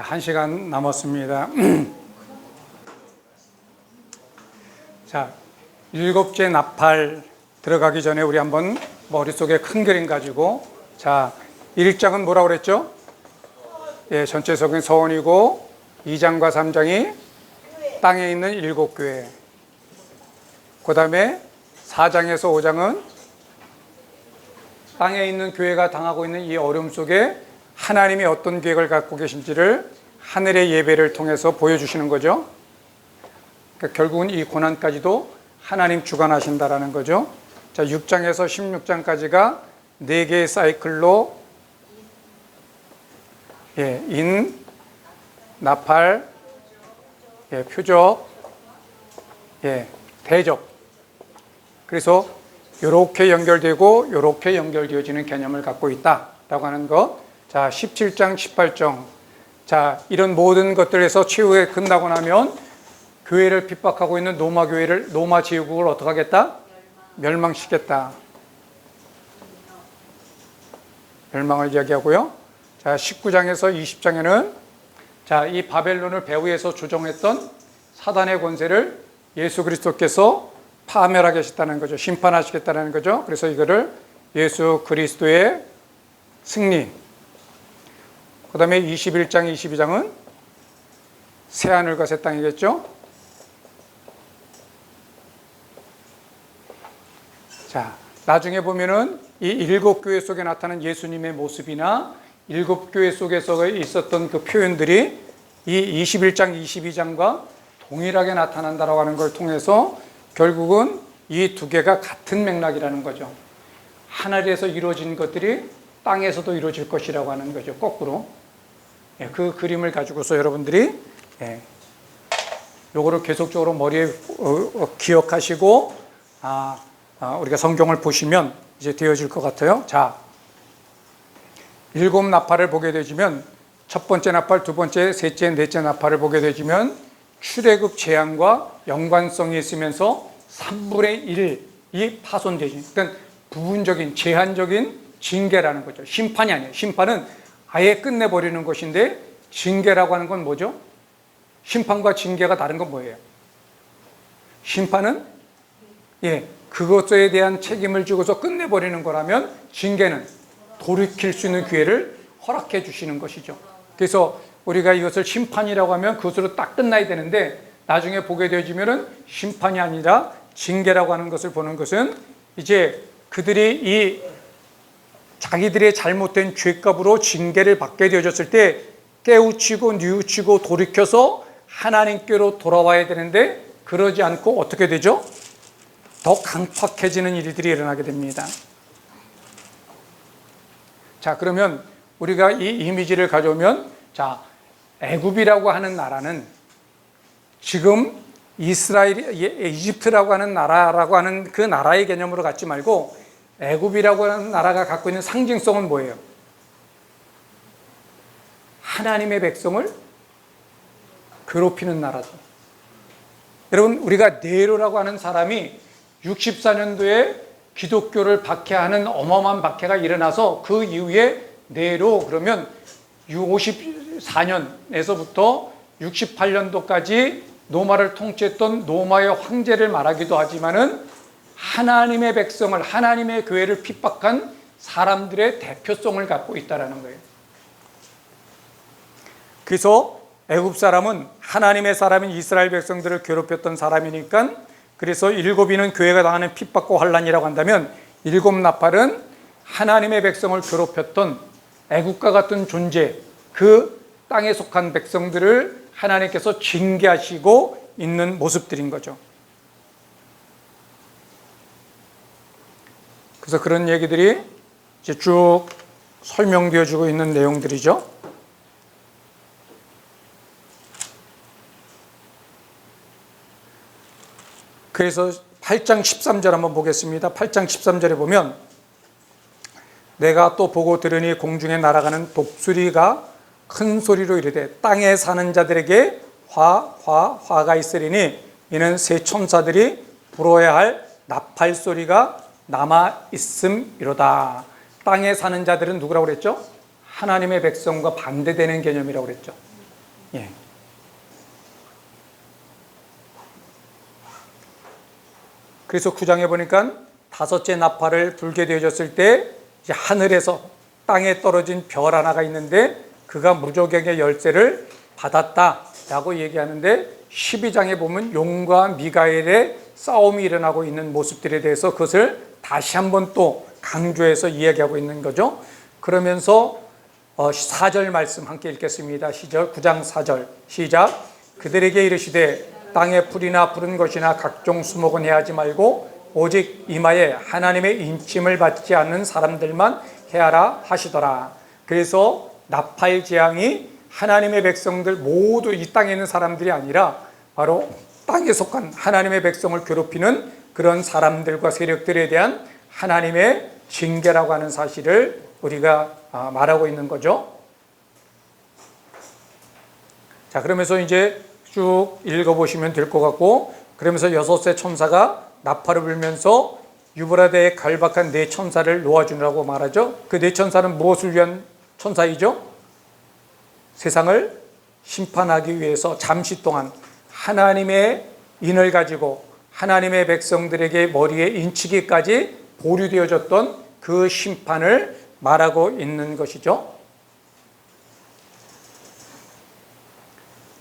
자, 1시간 남았습니다. 자, 일곱째 나팔 들어가기 전에 우리 한번 머릿속에 큰 그림 가지고, 자, 1장은 뭐라고 그랬죠? 예, 전체적인 서원이고 2장과 3장이 땅에 있는 7교회, 그 다음에 4장에서 5장은 땅에 있는 교회가 당하고 있는 이 어려움 속에 하나님이 어떤 계획을 갖고 계신지를 하늘의 예배를 통해서 보여주시는 거죠. 그러니까 결국은 이 고난까지도 하나님 주관하신다라는 거죠. 자, 6장에서 16장까지가 4개의 사이클로 인, 나팔, 표적, 대적. 그래서 이렇게 연결되고 이렇게 연결되어지는 개념을 갖고 있다라고 하는 것. 자, 17장, 18장. 자, 이런 모든 것들에서 최후에 끝나고 나면 교회를 핍박하고 있는 로마 제국을 어떻게 하겠다? 멸망시켰다. 멸망을 이야기하고요. 자, 19장에서 20장에는 자, 이 바벨론을 배후에서 조종했던 사단의 권세를 예수 그리스도께서 파멸하겠다는 거죠. 심판하시겠다는 거죠. 그래서 이거를 예수 그리스도의 승리. 그 다음에 21장, 22장은 새하늘과 새 땅이겠죠. 자, 나중에 보면은 이 7교회 속에 나타난 예수님의 모습이나 7교회 속에서 있었던 그 표현들이 이 21장, 22장과 동일하게 나타난다라고 하는 걸 통해서 결국은 이 두 개가 같은 맥락이라는 거죠. 하늘에서 이루어진 것들이 땅에서도 이루어질 것이라고 하는 거죠. 거꾸로. 그 그림을 가지고서 여러분들이 요거를 계속적으로 머리에 기억하시고 우리가 성경을 보시면 이제 되어질 것 같아요. 자, 7 나팔을 보게 되지면 첫 번째 나팔, 두 번째, 셋째, 넷째 나팔을 보게 되지면 출애굽 재앙과 연관성이 있으면서 3분의 1이 파손되지. 그러니까 부분적인 제한적인 징계라는 거죠. 심판이 아니에요. 심판은 아예 끝내버리는 것인데 징계라고 하는 건 뭐죠? 심판과 징계가 다른 건 뭐예요? 심판은 그것에 대한 책임을 지고서 끝내버리는 거라면 징계는 돌이킬 수 있는 기회를 허락해 주시는 것이죠. 그래서 우리가 이것을 심판이라고 하면 그것으로 딱 끝나야 되는데 나중에 보게 되어지면은 심판이 아니라 징계라고 하는 것을 보는 것은 이제 그들이 이 자기들의 잘못된 죄값으로 징계를 받게 되어졌을 때 깨우치고 뉘우치고 돌이켜서 하나님께로 돌아와야 되는데 그러지 않고 어떻게 되죠? 더 강팍해지는 일들이 일어나게 됩니다. 자, 그러면 우리가 이 이미지를 가져오면 자, 애굽이라고 하는 나라는 지금 이집트라고 하는 나라라고 하는 그 나라의 개념으로 갖지 말고 애굽이라고 하는 나라가 갖고 있는 상징성은 뭐예요? 하나님의 백성을 괴롭히는 나라죠. 여러분, 우리가 네로라고 하는 사람이 64년도에 기독교를 박해하는 어마어마한 박해가 일어나서 그 이후에 네로 그러면 54년에서부터 68년도까지 로마를 통치했던 로마의 황제를 말하기도 하지만은 하나님의 백성을, 하나님의 교회를 핍박한 사람들의 대표성을 갖고 있다라는 거예요. 그래서 애굽 사람은 하나님의 사람인 이스라엘 백성들을 괴롭혔던 사람이니까 그래서 7이는 교회가 당하는 핍박과 환난이라고 한다면 7 나팔은 하나님의 백성을 괴롭혔던 애국과 같은 존재, 그 땅에 속한 백성들을 하나님께서 징계하시고 있는 모습들인 거죠. 그래서 그런 얘기들이 이제 쭉 설명되어지고 있는 내용들이죠. 그래서 8장 13절 한번 보겠습니다. 8장 13절에 보면 내가 또 보고 들으니 공중에 날아가는 독수리가 큰 소리로 이르되 땅에 사는 자들에게 화가 있으리니 이는 새 천사들이 불어야 할 나팔 소리가 남아 있음이로다. 땅에 사는 자들은 누구라고 그랬죠? 하나님의 백성과 반대되는 개념이라고 그랬죠. 예. 그래서 9장에 보니까 다섯째 나팔을 불게 되어졌을 때 이제 하늘에서 땅에 떨어진 별 하나가 있는데 그가 무저갱의 열쇠를 받았다라고 얘기하는데 12장에 보면 용과 미가엘의 싸움이 일어나고 있는 모습들에 대해서 그것을 다시 한번 또 강조해서 이야기하고 있는 거죠. 그러면서 4절 말씀 함께 읽겠습니다. 9장 4절 시작. 그들에게 이르시되 땅에 풀이나 푸른 것이나 각종 수목은 해하지 말고 오직 이마에 하나님의 인침을 받지 않는 사람들만 해하라 하시더라. 그래서 나팔 재앙이 하나님의 백성들 모두 이 땅에 있는 사람들이 아니라 바로 땅에 속한 하나님의 백성을 괴롭히는 그런 사람들과 세력들에 대한 하나님의 징계라고 하는 사실을 우리가 말하고 있는 거죠. 자, 그러면서 이제 쭉 읽어보시면 될 것 같고, 그러면서 여섯째 천사가 나팔을 불면서 유브라데의 갈박한 네 천사를 놓아주느라고 말하죠. 그 네 천사는 무엇을 위한 천사이죠? 세상을 심판하기 위해서 잠시 동안 하나님의 인을 가지고 하나님의 백성들에게 머리에 인치기까지 보류되어졌던 그 심판을 말하고 있는 것이죠.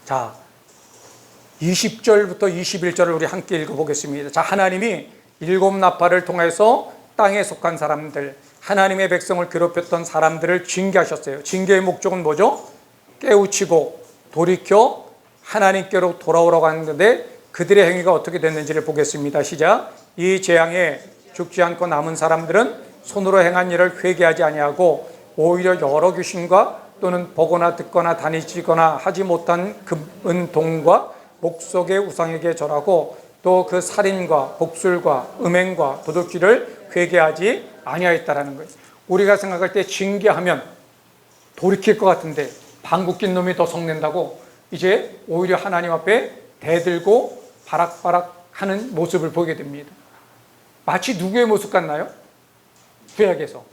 자, 20절부터 21절을 우리 함께 읽어보겠습니다. 자, 하나님이 일곱 나팔을 통해서 땅에 속한 사람들, 하나님의 백성을 괴롭혔던 사람들을 징계하셨어요. 징계의 목적은 뭐죠? 깨우치고 돌이켜 하나님께로 돌아오라고 하는 건데 그들의 행위가 어떻게 됐는지를 보겠습니다. 시작. 이 재앙에 죽지 않고 남은 사람들은 손으로 행한 일을 회개하지 아니하고 오히려 여러 귀신과 또는 보거나 듣거나 다니지거나 하지 못한 금, 동과 목석의 우상에게 절하고 또 그 살인과 복술과 음행과 도둑질을 회개하지 아니하였다라는 거예요. 우리가 생각할 때 징계하면 돌이킬 것 같은데 방귀 낀 놈이 더 성낸다고 이제 오히려 하나님 앞에 대들고 바락바락 하는 모습을 보게 됩니다. 마치 누구의 모습 같나요? 구약에서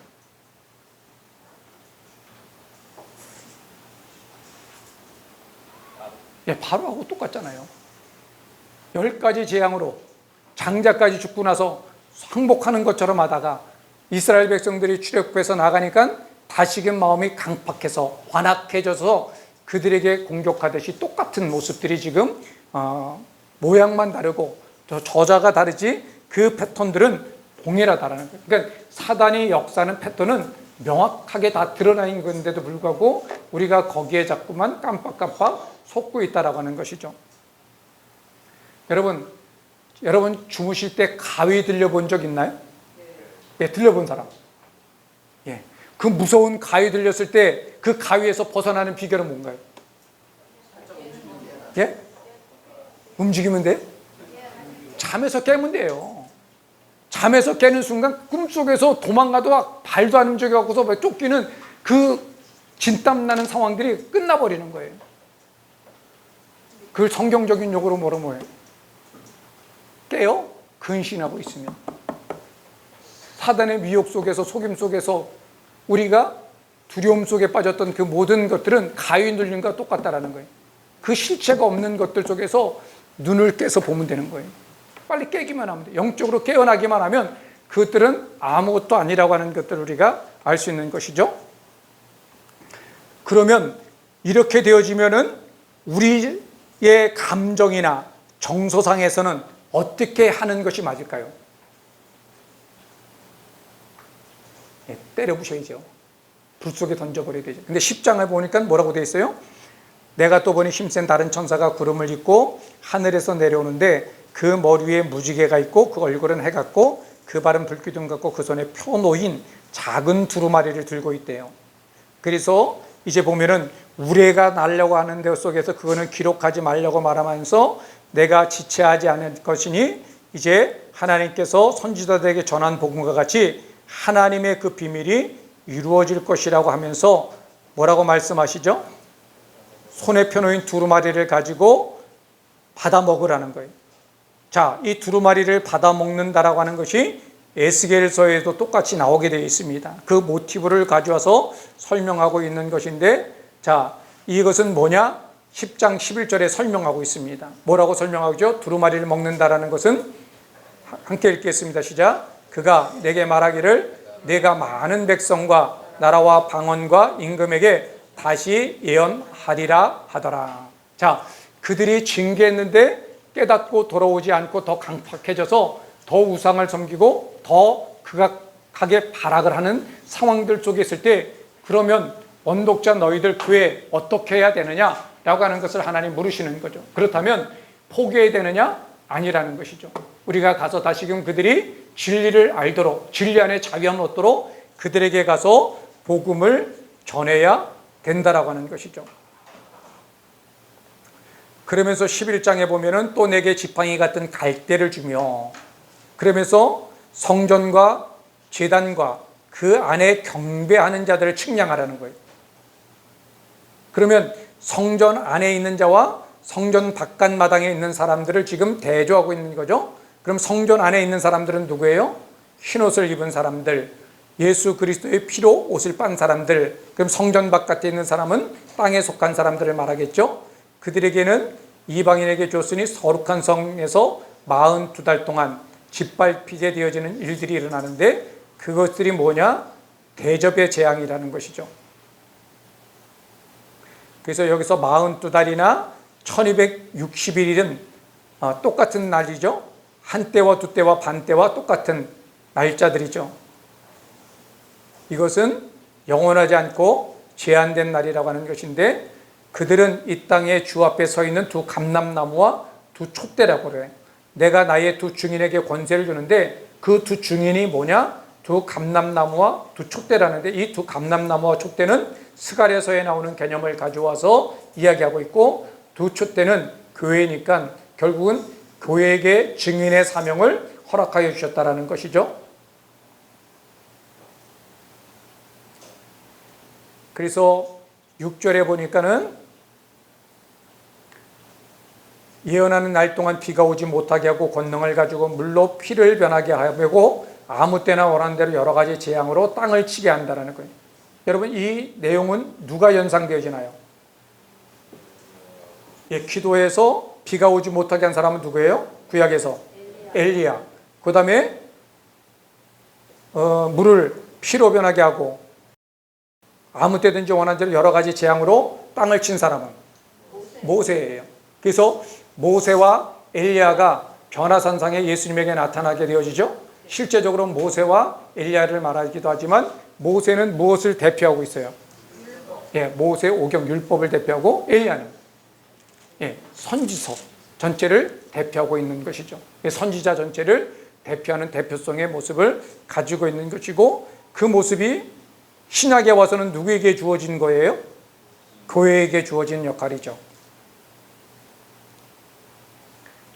바로하고 똑같잖아요. 10가지 재앙으로 장자까지 죽고 나서 항복하는 것처럼 하다가 이스라엘 백성들이 출애굽해서 나가니까 다시금 마음이 강팍해서 완악해져서 그들에게 공격하듯이 똑같은 모습들이 지금 모양만 다르고 저자가 다르지 그 패턴들은 동일하다라는 거예요. 그러니까 사단이 역사하는 패턴은 명확하게 다 드러나 있는 건데도 불구하고 우리가 거기에 자꾸만 깜빡깜빡 속고 있다라고 하는 것이죠. 여러분 주무실 때 가위 들려본 적 있나요? 네, 들려본 사람. 예, 그 무서운 가위 들렸을 때 그 가위에서 벗어나는 비결은 뭔가요? 예? 움직이면 돼? 잠에서 깨면 돼요. 잠에서 깨는 순간 꿈속에서 도망가도 발도 안 움직여갖고서 쫓기는 그 진땀 나는 상황들이 끝나버리는 거예요. 그걸 성경적인 용어로 뭐예요? 깨어 근신하고 있으면 사단의 미혹 속에서 속임 속에서 우리가 두려움 속에 빠졌던 그 모든 것들은 가위 눌림과 똑같다라는 거예요. 그 실체가 없는 것들 속에서 눈을 깨서 보면 되는 거예요. 빨리 깨기만 하면 돼요. 영적으로 깨어나기만 하면 그것들은 아무것도 아니라고 하는 것들을 우리가 알 수 있는 것이죠. 그러면 이렇게 되어지면은 우리의 감정이나 정서상에서는 어떻게 하는 것이 맞을까요? 예, 때려 부셔야죠. 불 속에 던져버려야 되죠. 근데 10장을 보니까 뭐라고 되어 있어요? 내가 또 보니 힘센 다른 천사가 구름을 입고 하늘에서 내려오는데 그 머리 위에 무지개가 있고 그 얼굴은 해 같고 그 발은 불기둥 같고 그 손에 표 놓인 작은 두루마리를 들고 있대요. 그래서 이제 보면은 우레가 날려고 하는 데 속에서 그거는 기록하지 말려고 말하면서 내가 지체하지 않을 것이니 이제 하나님께서 선지자들에게 전한 복음과 같이 하나님의 그 비밀이 이루어질 것이라고 하면서 뭐라고 말씀하시죠? 손에 펴놓인 두루마리를 가지고 받아 먹으라는 거예요. 자, 이 두루마리를 받아 먹는다라고 하는 것이 에스겔서에도 똑같이 나오게 되어 있습니다. 그 모티브를 가져와서 설명하고 있는 것인데, 자, 이것은 뭐냐? 10장 11절에 설명하고 있습니다. 뭐라고 설명하죠? 두루마리를 먹는다라는 것은 함께 읽겠습니다. 시작. 그가 내게 말하기를 내가 많은 백성과 나라와 방언과 임금에게 다시 예언하리라 하더라. 자, 그들이 징계했는데 깨닫고 돌아오지 않고 더 강팍해져서 더 우상을 섬기고 더 극악하게 발악을 하는 상황들 속에 있을 때, 그러면 원독자 너희들 교회 어떻게 해야 되느냐라고 하는 것을 하나님 물으시는 거죠. 그렇다면 포기해야 되느냐? 아니라는 것이죠. 우리가 가서 다시금 그들이 진리를 알도록, 진리 안에 자유함을 얻도록 그들에게 가서 복음을 전해야 된다라고 하는 것이죠. 그러면서 11장에 보면은 또 내게 지팡이 같은 갈대를 주며, 그러면서 성전과 제단과 그 안에 경배하는 자들을 측량하라는 거예요. 그러면 성전 안에 있는 자와 성전 바깥 마당에 있는 사람들을 지금 대조하고 있는 거죠. 그럼 성전 안에 있는 사람들은 누구예요? 흰옷을 입은 사람들, 예수 그리스도의 피로 옷을 빤 사람들. 그럼 성전 바깥에 있는 사람은 땅에 속한 사람들을 말하겠죠. 그들에게는 이방인에게 줬으니 거룩한 성에서 42달 동안 짓밟히게 되어지는 일들이 일어나는데, 그것들이 뭐냐? 대접의 재앙이라는 것이죠. 그래서 여기서 42달이나 1260일은 똑같은 날이죠. 한때와 두때와 반때와 똑같은 날짜들이죠. 이것은 영원하지 않고 제한된 날이라고 하는 것인데, 그들은 이 땅에 주 앞에 서 있는 두 감람나무와 두 촛대라고 그래요. 내가 나의 두 증인에게 권세를 주는데 그 두 증인이 뭐냐? 두 감람나무와 두 촛대라는데, 이 두 감람나무와 촛대는 스가랴서에 나오는 개념을 가져와서 이야기하고 있고, 두 촛대는 교회니까 결국은 교회에게 증인의 사명을 허락하여 주셨다라는 것이죠. 그래서 6절에 보니까는 예언하는 날 동안 비가 오지 못하게 하고 권능을 가지고 물로 피를 변하게 하고 아무 때나 원하는 대로 여러 가지 재앙으로 땅을 치게 한다는 거예요. 여러분, 이 내용은 누가 연상되어지나요? 기도해서 비가 오지 못하게 한 사람은 누구예요? 구약에서 엘리야. 그 다음에 물을 피로 변하게 하고 아무 때든지 원하는 대로 여러 가지 재앙으로 땅을 친 사람은 모세예요. 그래서 모세와 엘리야가 변화산상에 예수님에게 나타나게 되어지죠. 실제적으로 모세와 엘리야를 말하기도 하지만, 모세는 무엇을 대표하고 있어요? 모세 오경 율법을 대표하고, 엘리야는 선지서 전체를 대표하고 있는 것이죠. 선지자 전체를 대표하는 대표성의 모습을 가지고 있는 것이고, 그 모습이 신약에 와서는 누구에게 주어진 거예요? 교회에게 주어진 역할이죠.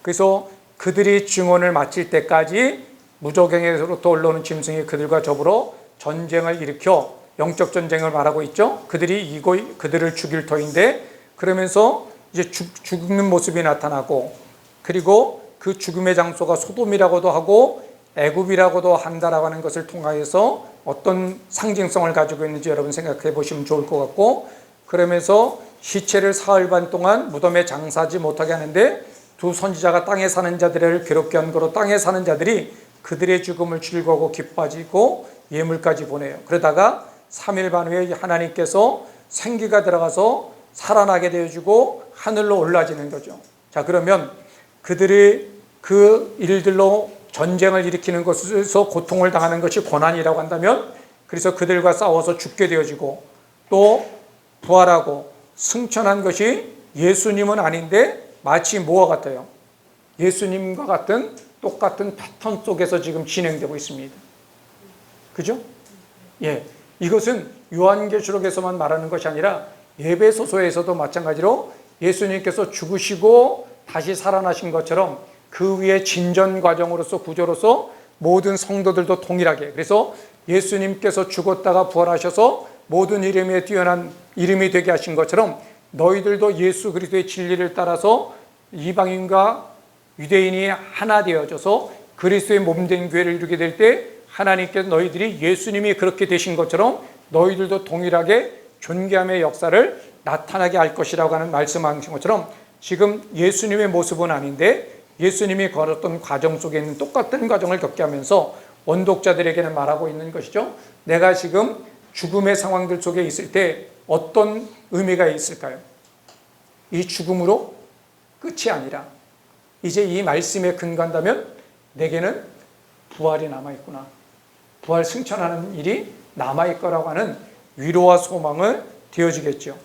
그래서 그들이 증언을 마칠 때까지 무저갱에서부터 올라오는 짐승이 그들과 더불어 전쟁을 일으켜, 영적 전쟁을 말하고 있죠. 그들이 이고 그들을 죽일 터인데, 그러면서 이제 죽는 모습이 나타나고, 그리고 그 죽음의 장소가 소돔이라고도 하고 애굽이라고도 한다라고 하는 것을 통하여서 어떤 상징성을 가지고 있는지 여러분 생각해 보시면 좋을 것 같고, 그러면서 시체를 사흘 반 동안 무덤에 장사하지 못하게 하는데, 두 선지자가 땅에 사는 자들을 괴롭게 한 거로 땅에 사는 자들이 그들의 죽음을 즐거워하고 기뻐하고 예물까지 보내요. 그러다가 3일 반 후에 하나님께서 생기가 들어가서 살아나게 되어주고 하늘로 올라지는 거죠. 자, 그러면 그들이 그 일들로 전쟁을 일으키는 것에서 고통을 당하는 것이 고난이라고 한다면, 그래서 그들과 싸워서 죽게 되어지고 또 부활하고 승천한 것이 예수님은 아닌데 마치 뭐와 같아요? 예수님과 같은 똑같은 패턴 속에서 지금 진행되고 있습니다. 그죠? 이것은 요한계시록에서만 말하는 것이 아니라 에베소서에서도 마찬가지로 예수님께서 죽으시고 다시 살아나신 것처럼 그 위에 진전 과정으로서 구조로서 모든 성도들도 동일하게, 그래서 예수님께서 죽었다가 부활하셔서 모든 이름에 뛰어난 이름이 되게 하신 것처럼 너희들도 예수 그리스도의 진리를 따라서 이방인과 유대인이 하나 되어져서 그리스도의 몸된 교회를 이루게 될 때, 하나님께서 너희들이 예수님이 그렇게 되신 것처럼 너희들도 동일하게 존귀함의 역사를 나타나게 할 것이라고 하는 말씀하신 것처럼 지금 예수님의 모습은 아닌데 예수님이 걸었던 과정 속에 있는 똑같은 과정을 겪게 하면서 원독자들에게는 말하고 있는 것이죠. 내가 지금 죽음의 상황들 속에 있을 때 어떤 의미가 있을까요? 이 죽음으로 끝이 아니라 이제 이 말씀에 근거한다면 내게는 부활이 남아있구나. 부활 승천하는 일이 남아있 거라고 하는 위로와 소망을 되어주겠죠.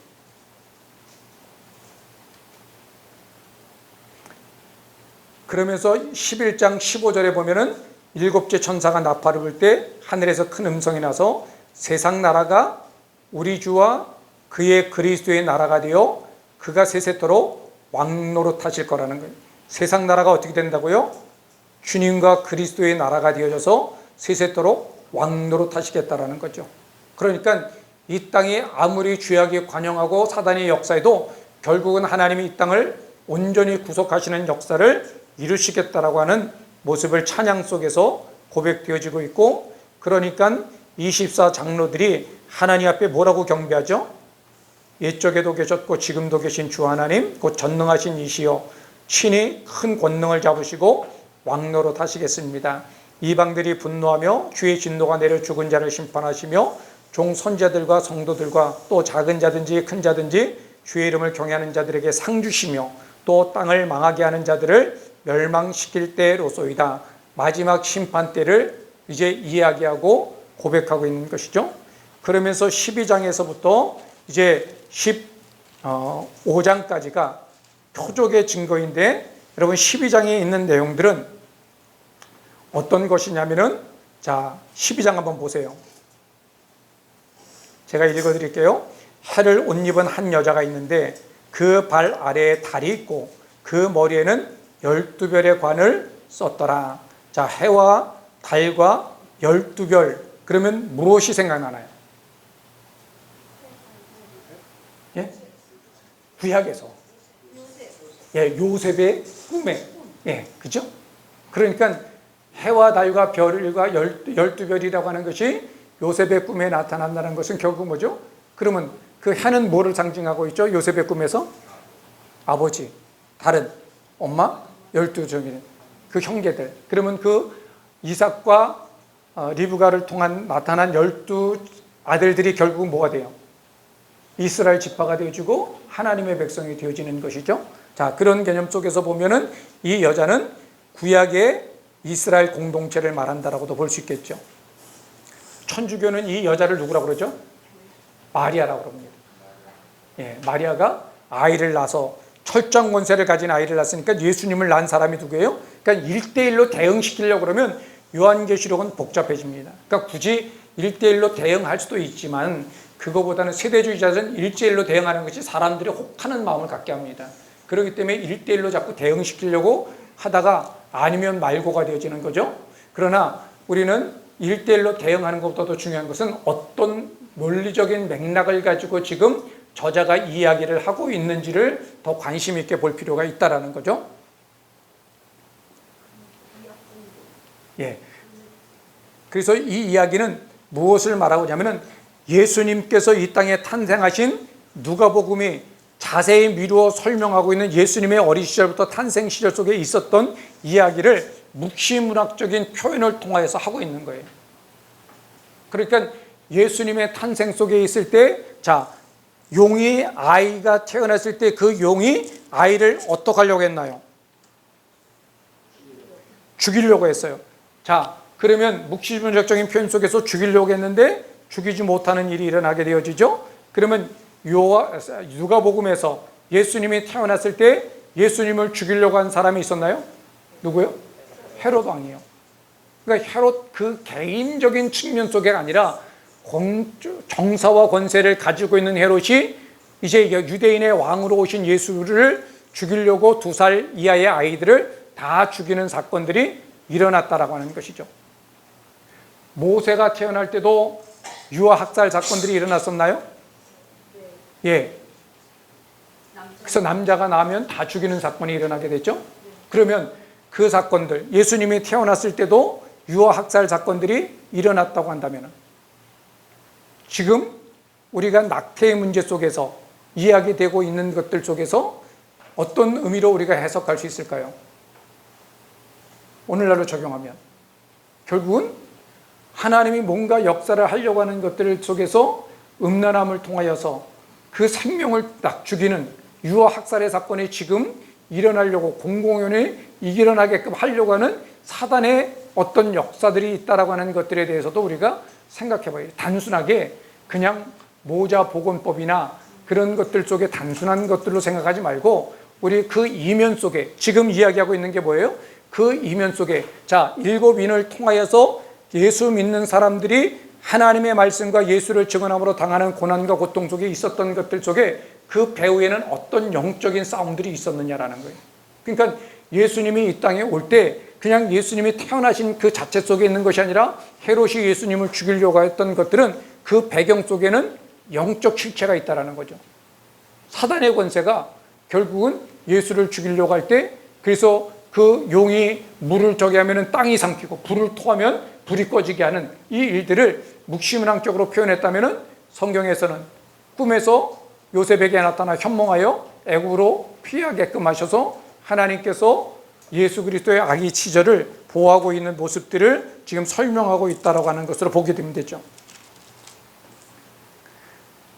그러면서 11장 15절에 보면은 일곱째 천사가 나팔을 불 때 하늘에서 큰 음성이 나서 세상 나라가 우리 주와 그의 그리스도의 나라가 되어 그가 세세토록 왕노릇하실 거라는 거예요. 세상 나라가 어떻게 된다고요? 주님과 그리스도의 나라가 되어져서 세세토록 왕노릇하시겠다라는 거죠. 그러니까 이 땅이 아무리 죄악이 관영하고 사단의 역사에도 결국은 하나님이 이 땅을 온전히 구속하시는 역사를 이루시겠다라고 하는 모습을 찬양 속에서 고백되어지고 있고, 그러니까 24 장로들이 하나님 앞에 뭐라고 경배하죠? 옛적에도 계셨고 지금도 계신 주 하나님, 곧 전능하신 이시여 친히 큰 권능을 잡으시고 왕노릇 하시겠습니다. 이방들이 분노하며 주의 진노가 내려 죽은 자를 심판하시며 종 선자들과 성도들과 또 작은 자든지 큰 자든지 주의 이름을 경외하는 자들에게 상 주시며 또 땅을 망하게 하는 자들을 멸망시킬 때로소이다. 마지막 심판 때를 이제 이야기하고 고백하고 있는 것이죠. 그러면서 12장에서부터 이제 15장까지가 표적의 증거인데, 여러분 12장에 있는 내용들은 어떤 것이냐면은, 자 12장 한번 보세요. 제가 읽어드릴게요. 해를 옷 입은 한 여자가 있는데 그 발 아래에 달이 있고 그 머리에는 12별의 관을 썼더라. 자, 해와 달과 12별, 그러면 무엇이 생각나나요? 예? 구약에서 예, 요셉의 꿈에, 예, 그죠? 그러니까 해와 달과 별과 12별이라고 하는 것이 요셉의 꿈에 나타난다는 것은 결국 뭐죠? 그러면 그 해는 뭐를 상징하고 있죠? 요셉의 꿈에서 아버지, 달은 엄마, 12종이 그 형제들. 그러면 그 이삭과 리브가를 통한 나타난 12 아들들이 결국은 뭐가 돼요? 이스라엘 지파가 되어지고 하나님의 백성이 되어지는 것이죠. 자, 그런 개념 속에서 보면은 이 여자는 구약의 이스라엘 공동체를 말한다라고도 볼 수 있겠죠. 천주교는 이 여자를 누구라고 그러죠? 마리아라고 그럽니다. 예, 마리아가 아이를 낳아서 철장 권세를 가진 아이를 낳았으니까 예수님을 낳은 사람이 누구예요? 그러니까 1대1로 대응시키려고 그러면 요한계시록은 복잡해집니다. 그러니까 굳이 1대1로 대응할 수도 있지만 그거보다는 세대주의자들은 1대1로 대응하는 것이 사람들이 혹하는 마음을 갖게 합니다. 그렇기 때문에 1대1로 자꾸 대응시키려고 하다가 아니면 말고가 되어지는 거죠. 그러나 우리는 1대1로 대응하는 것보다 더 중요한 것은 어떤 논리적인 맥락을 가지고 지금 저자가 이야기를 하고 있는지를 더 관심 있게 볼 필요가 있다는 거죠. 예. 그래서 이 이야기는 무엇을 말하고 있냐면은 예수님께서 이 땅에 탄생하신 누가복음이 자세히 미루어 설명하고 있는 예수님의 어린 시절부터 탄생 시절 속에 있었던 이야기를 묵시문학적인 표현을 통하여서 하고 있는 거예요. 그러니까 예수님의 탄생 속에 있을 때, 자, 용이 아이가 태어났을 때 그 용이 아이를 어떻게 하려고 했나요? 죽이려고 했어요. 자, 그러면 묵시문학적인 표현 속에서 죽이려고 했는데 죽이지 못하는 일이 일어나게 되어지죠. 그러면 누가복음에서 예수님이 태어났을 때 예수님을 죽이려고 한 사람이 있었나요? 누구요? 헤롯 왕이요. 그러니까 헤롯 그 개인적인 측면 속에 아니라 정사와 권세를 가지고 있는 헤롯이 이제 유대인의 왕으로 오신 예수를 죽이려고 2살 이하의 아이들을 다 죽이는 사건들이 일어났다라고 하는 것이죠. 모세가 태어날 때도 유아 학살 사건들이 일어났었나요? 예. 그래서 남자가 나면 다 죽이는 사건이 일어나게 됐죠. 그러면 그 사건들, 예수님이 태어났을 때도 유아 학살 사건들이 일어났다고 한다면 지금 우리가 낙태의 문제 속에서 이야기되고 있는 것들 속에서 어떤 의미로 우리가 해석할 수 있을까요? 오늘날로 적용하면 결국은 하나님이 뭔가 역사를 하려고 하는 것들 속에서 음란함을 통하여서 그 생명을 딱 죽이는 유아학살의 사건이 지금 일어나려고 공공연히 일어나게끔 하려고 하는 사단의 어떤 역사들이 있다라고 하는 것들에 대해서도 우리가 생각해 봐요. 단순하게 그냥 모자보건법이나 그런 것들 속에 단순한 것들로 생각하지 말고 우리 그 이면 속에 지금 이야기하고 있는 게 뭐예요? 그 이면 속에 자, 7인을 통하여서 예수 믿는 사람들이 하나님의 말씀과 예수를 증언함으로 당하는 고난과 고통 속에 있었던 것들 속에 그 배후에는 어떤 영적인 싸움들이 있었느냐라는 거예요. 그러니까 예수님이 이 땅에 올 때 그냥 예수님이 태어나신 그 자체 속에 있는 것이 아니라 헤롯이 예수님을 죽이려고 했던 것들은 그 배경 속에는 영적 실체가 있다는 거죠. 사단의 권세가 결국은 예수를 죽이려고 할 때 그래서 그 용이 물을 저기 하면 땅이 삼키고 불을 토하면 불이 꺼지게 하는 이 일들을 묵시문학적으로 표현했다면 성경에서는 꿈에서 요셉에게 나타나 현몽하여 애굽으로 피하게끔 하셔서 하나님께서 예수 그리스도의 아기 치절을 보호하고 있는 모습들을 지금 설명하고 있다고 하는 것으로 보게 되면 되죠.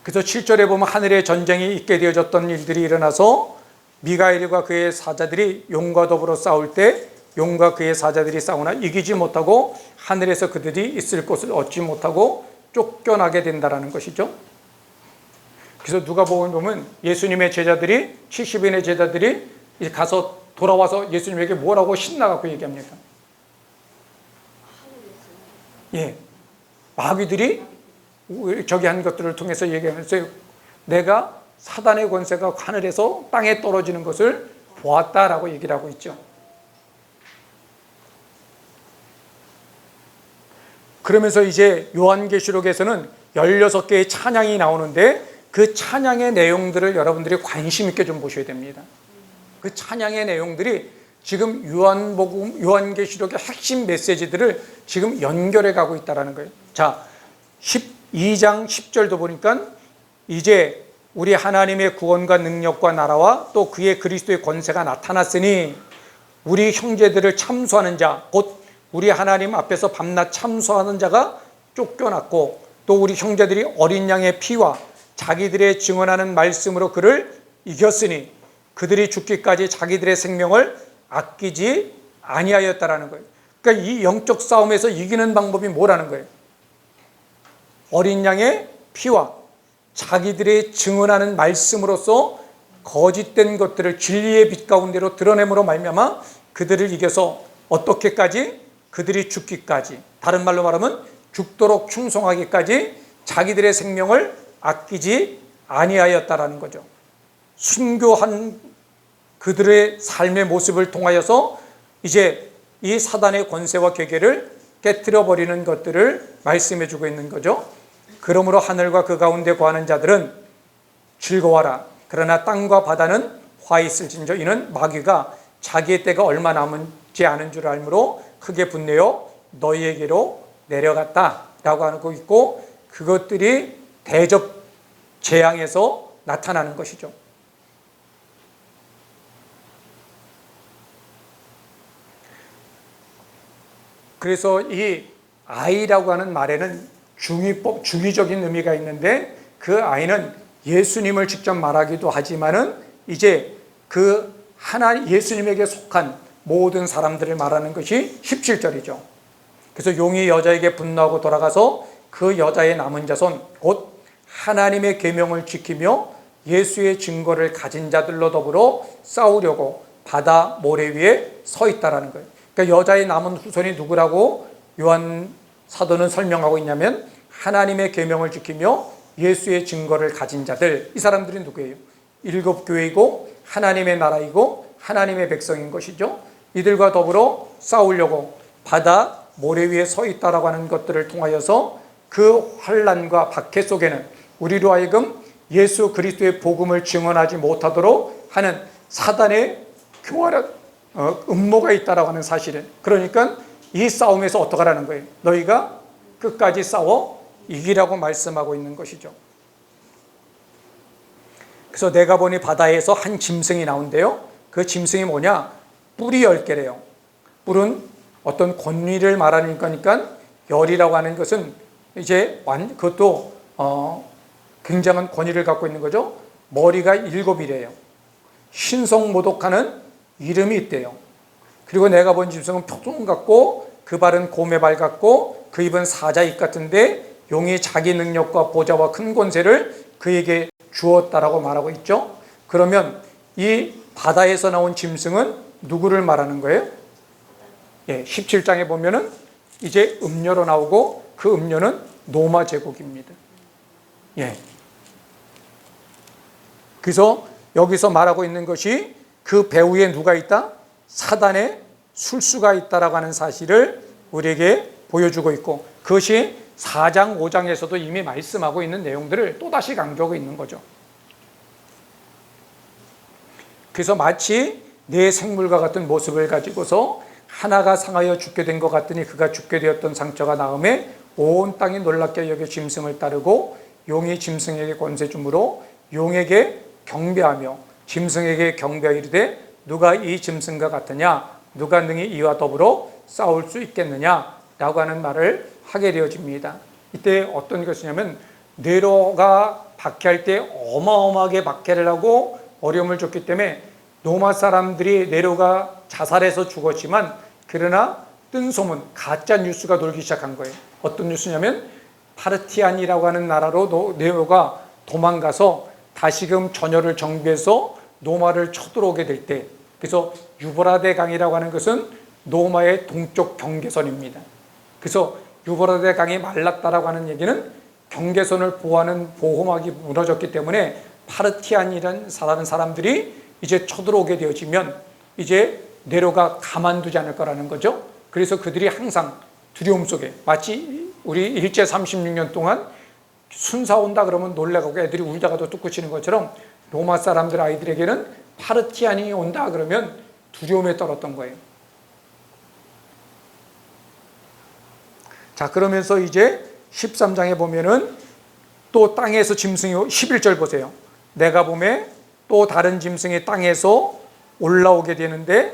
그래서 7절에 보면 하늘에 전쟁이 있게 되어졌던 일들이 일어나서 미가엘과 그의 사자들이 용과 더불어 싸울 때 용과 그의 사자들이 싸우나 이기지 못하고 하늘에서 그들이 있을 곳을 얻지 못하고 쫓겨나게 된다는 것이죠. 그래서 누가복음에 보면 예수님의 제자들이 70인의 제자들이 가서 돌아와서 예수님에게 뭐라고 신나갖고 얘기합니까? 예, 마귀들이 저기 한 것들을 통해서 얘기하면서 내가 사단의 권세가 하늘에서 땅에 떨어지는 것을 보았다라고 얘기를 하고 있죠. 그러면서 이제 요한계시록에서는 16개의 찬양이 나오는데 그 찬양의 내용들을 여러분들이 관심 있게 좀 보셔야 됩니다. 그 찬양의 내용들이 지금 요한계시록의 핵심 메시지들을 지금 연결해 가고 있다는 거예요. 자, 12장 10절도 보니까 이제 우리 하나님의 구원과 능력과 나라와 또 그의 그리스도의 권세가 나타났으니 우리 형제들을 참소하는 자, 곧 우리 하나님 앞에서 밤낮 참소하는 자가 쫓겨났고 또 우리 형제들이 어린 양의 피와 자기들의 증언하는 말씀으로 그를 이겼으니 그들이 죽기까지 자기들의 생명을 아끼지 아니하였다라는 거예요. 그러니까 이 영적 싸움에서 이기는 방법이 뭐라는 거예요? 어린 양의 피와 자기들의 증언하는 말씀으로서 거짓된 것들을 진리의 빛 가운데로 드러냄으로 말미암아 그들을 이겨서 어떻게까지? 그들이 죽기까지, 다른 말로 말하면 죽도록 충성하기까지 자기들의 생명을 아끼지 아니하였다라는 거죠. 순교한 그들의 삶의 모습을 통하여서 이제 이 사단의 권세와 괴계를 깨뜨려 버리는 것들을 말씀해 주고 있는 거죠. 그러므로 하늘과 그 가운데 거하는 자들은 즐거워하라. 그러나 땅과 바다는 화 있을진저 이는 마귀가 자기의 때가 얼마 남지 않은 줄 알므로 크게 분내어 너희에게로 내려갔다라고 하고 있고 그것들이 대접 재앙에서 나타나는 것이죠. 그래서 이 아이라고 하는 말에는 중의적인 의미가 있는데 그 아이는 예수님을 직접 말하기도 하지만은 이제 그 예수님에게 속한 모든 사람들을 말하는 것이 17절이죠. 그래서 용이 여자에게 분노하고 돌아가서 그 여자의 남은 자손 곧 하나님의 계명을 지키며 예수의 증거를 가진 자들로 더불어 싸우려고 바다 모래 위에 서 있다라는 거예요. 그러니까 여자의 남은 후손이 누구라고 요한 사도는 설명하고 있냐면 하나님의 계명을 지키며 예수의 증거를 가진 자들, 이 사람들이 누구예요? 7교회이고 하나님의 나라이고 하나님의 백성인 것이죠. 이들과 더불어 싸우려고 바다 모래 위에 서 있다라고 하는 것들을 통하여서 그 환난과 박해 속에는 우리로 하여금 예수 그리스도의 복음을 증언하지 못하도록 하는 사단의 교활한 음모가 있다라고 하는 사실은, 그러니까 이 싸움에서 어떻게 하라는 거예요? 너희가 끝까지 싸워 이기라고 말씀하고 있는 것이죠. 그래서 내가 보니 바다에서 한 짐승이 나온대요. 그 짐승이 뭐냐? 뿔이 10개래요. 뿔은 어떤 권위를 말하는 거니까 열이라고 하는 것은 이제 그것도 굉장한 권위를 갖고 있는 거죠. 머리가 7이래요. 신성모독하는 이름이 있대요. 그리고 내가 본 짐승은 표동 같고 그 발은 곰의 발 같고 그 입은 사자 입 같은데 용이 자기 능력과 보좌와 큰 권세를 그에게 주었다라고 말하고 있죠. 그러면 이 바다에서 나온 짐승은 누구를 말하는 거예요? 17장에 보면은 이제 음녀로 나오고 그 음녀는 노마 제국입니다. 그래서 여기서 말하고 있는 것이 그 배후에 누가 있다? 사단의 술수가 있다라고 하는 사실을 우리에게 보여주고 있고, 그것이 4장, 5장에서도 이미 말씀하고 있는 내용들을 또다시 강조하고 있는 거죠. 그래서 마치 내 생물과 같은 모습을 가지고서 하나가 상하여 죽게 된 것 같더니 그가 죽게 되었던 상처가 나음에 온 땅이 놀랍게 여겨 짐승을 따르고 용이 짐승에게 권세 주므로 용에게 경배하며 짐승에게 경배하이르되 누가 이 짐승과 같으냐, 누가 능히 이와 더불어 싸울 수 있겠느냐라고 하는 말을 하게 되어집니다. 이때 어떤 것이냐면 네로가 박해할 때 어마어마하게 박해를 하고 어려움을 줬기 때문에 로마 사람들이 네로가 자살해서 죽었지만, 그러나 뜬 소문, 가짜 뉴스가 돌기 시작한 거예요. 어떤 뉴스냐면 파르티안이라고 하는 나라로 네로가 도망가서 다시금 전열을 정비해서 로마를 쳐들어오게 될 때, 그래서 유브라데 강이라고 하는 것은 로마의 동쪽 경계선입니다. 그래서 유브라데 강이 말랐다라고 하는 얘기는 경계선을 보호하는 보호막이 무너졌기 때문에 파르티안이라는 사람들이 이제 쳐들어오게 되어지면 이제 네로가 가만두지 않을 거라는 거죠. 그래서 그들이 항상 두려움 속에, 마치 우리 일제 36년 동안 순사 온다 그러면 놀래가고 애들이 울다가도 뚝 그치는 것처럼 로마 사람들 아이들에게는 파르티안이 온다 그러면 두려움에 떨었던 거예요. 자, 그러면서 이제 13장에 보면은 또 땅에서 짐승이 11절 보세요. 내가 보매 또 다른 짐승이 땅에서 올라오게 되는데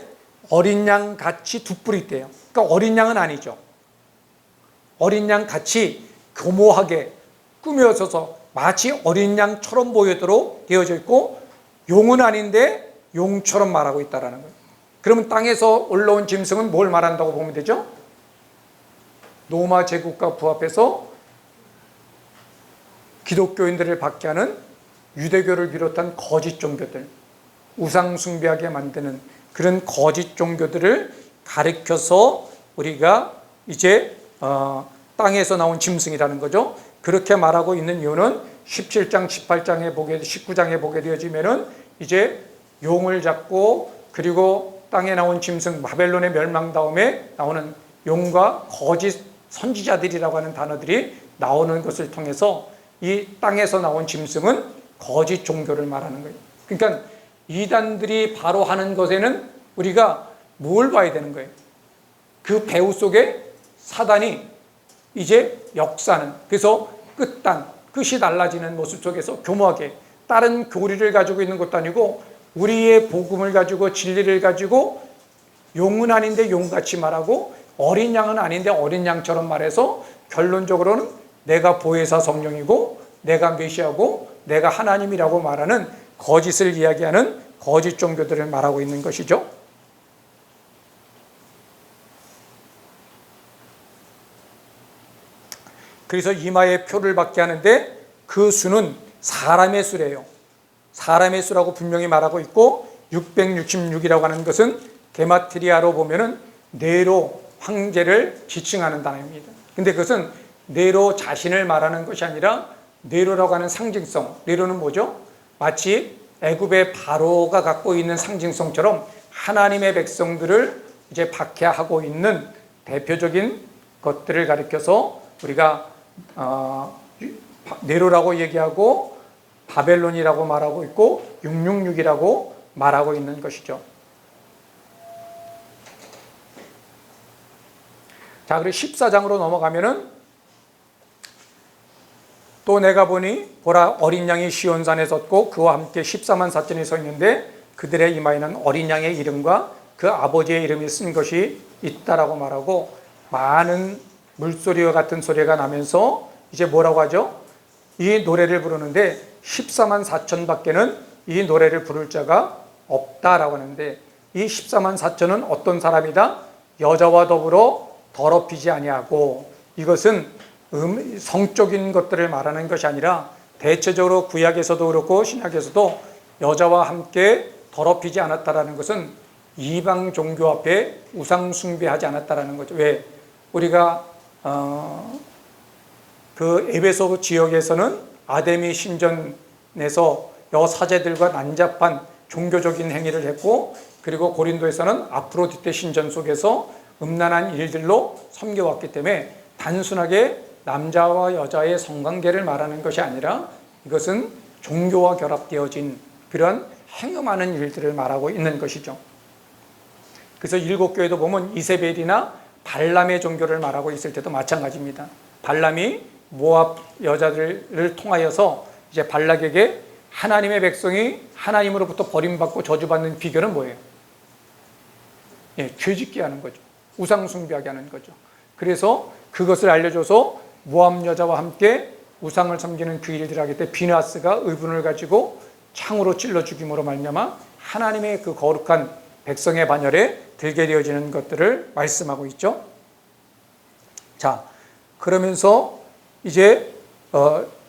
어린 양 같이 두 뿔이 있대요. 그러니까 어린 양은 아니죠. 어린 양 같이 교모하게 꾸며져서 마치 어린 양처럼 보이도록 되어져 있고, 용은 아닌데 용처럼 말하고 있다는 거예요. 그러면 땅에서 올라온 짐승은 뭘 말한다고 보면 되죠? 로마 제국과 부합해서 기독교인들을 박해하는 유대교를 비롯한 거짓 종교들, 우상 숭배하게 만드는 그런 거짓 종교들을 가리켜서 우리가 이제 땅에서 나온 짐승이라는 거죠. 그렇게 말하고 있는 이유는 17장, 18장에 보게, 19장에 보게 되어지면은 이제 용을 잡고, 그리고 땅에 나온 짐승, 바벨론의 멸망 다음에 나오는 용과 거짓 선지자들이라고 하는 단어들이 나오는 것을 통해서 이 땅에서 나온 짐승은 거짓 종교를 말하는 거예요. 그러니까 이단들이 바로 하는 것에는 우리가 뭘 봐야 되는 거예요? 그 배후 속에 사단이 이제 역사는, 그래서 끝이 달라지는 모습 속에서 교묘하게 다른 교리를 가지고 있는 것도 아니고 우리의 복음을 가지고 진리를 가지고 용은 아닌데 용같이 말하고 어린 양은 아닌데 어린 양처럼 말해서 결론적으로는 내가 보혜사 성령이고 내가 메시아고 내가 하나님이라고 말하는 거짓을 이야기하는 거짓 종교들을 말하고 있는 것이죠. 그래서 이마에 표를 받게 하는데 그 수는 사람의 수래요. 사람의 수라고 분명히 말하고 있고 666이라고 하는 것은 게마트리아로 보면은 네로 황제를 지칭하는 단어입니다. 근데 그것은 네로 자신을 말하는 것이 아니라 네로라고 하는 상징성. 네로는 뭐죠? 마치 애굽의 바로가 갖고 있는 상징성처럼 하나님의 백성들을 이제 박해하고 있는 대표적인 것들을 가리켜서 우리가 네로라고 얘기하고 바벨론이라고 말하고 있고 666이라고 말하고 있는 것이죠. 자, 그리고 14장으로 넘어가면은 또 내가 보니 보라 어린 양이 시온산에 섰고 그와 함께 14만 4천이 서 있는데 그들의 이마에는 어린 양의 이름과 그 아버지의 이름이 쓴 것이 있다라고 말하고, 많은 물소리와 같은 소리가 나면서 이제 뭐라고 하죠? 이 노래를 부르는데 14만 4천 밖에는 이 노래를 부를 자가 없다라고 하는데, 이 14만 4천은 어떤 사람이다? 여자와 더불어 더럽히지 아니하고, 이것은 성적인 것들을 말하는 것이 아니라 대체적으로 구약에서도 그렇고 신약에서도 여자와 함께 더럽히지 않았다라는 것은 이방 종교 앞에 우상 숭배하지 않았다라는 거죠. 왜? 우리가 그 에베소 지역에서는 아데미 신전에서 여사제들과 난잡한 종교적인 행위를 했고, 그리고 고린도에서는 아프로디테 신전 속에서 음란한 일들로 섬겨왔기 때문에 단순하게 남자와 여자의 성관계를 말하는 것이 아니라 이것은 종교와 결합되어진 그런 행음하는 일들을 말하고 있는 것이죠. 그래서 일곱 교회도 보면 이세벨이나 발람의 종교를 말하고 있을 때도 마찬가지입니다. 발람이 모압 여자들을 통하여서 이제 발락에게 하나님의 백성이 하나님으로부터 버림받고 저주받는 비결은 뭐예요? 죄짓게 하는 거죠. 우상 숭배하게 하는 거죠. 그래서 그것을 알려줘서 모압 여자와 함께 우상을 섬기는 그 일들을 하기 때문에 비나스가 의분을 가지고 창으로 찔러 죽임으로 말미암아 하나님의 그 거룩한 백성의 반열에 들게 되어지는 것들을 말씀하고 있죠. 자, 그러면서 이제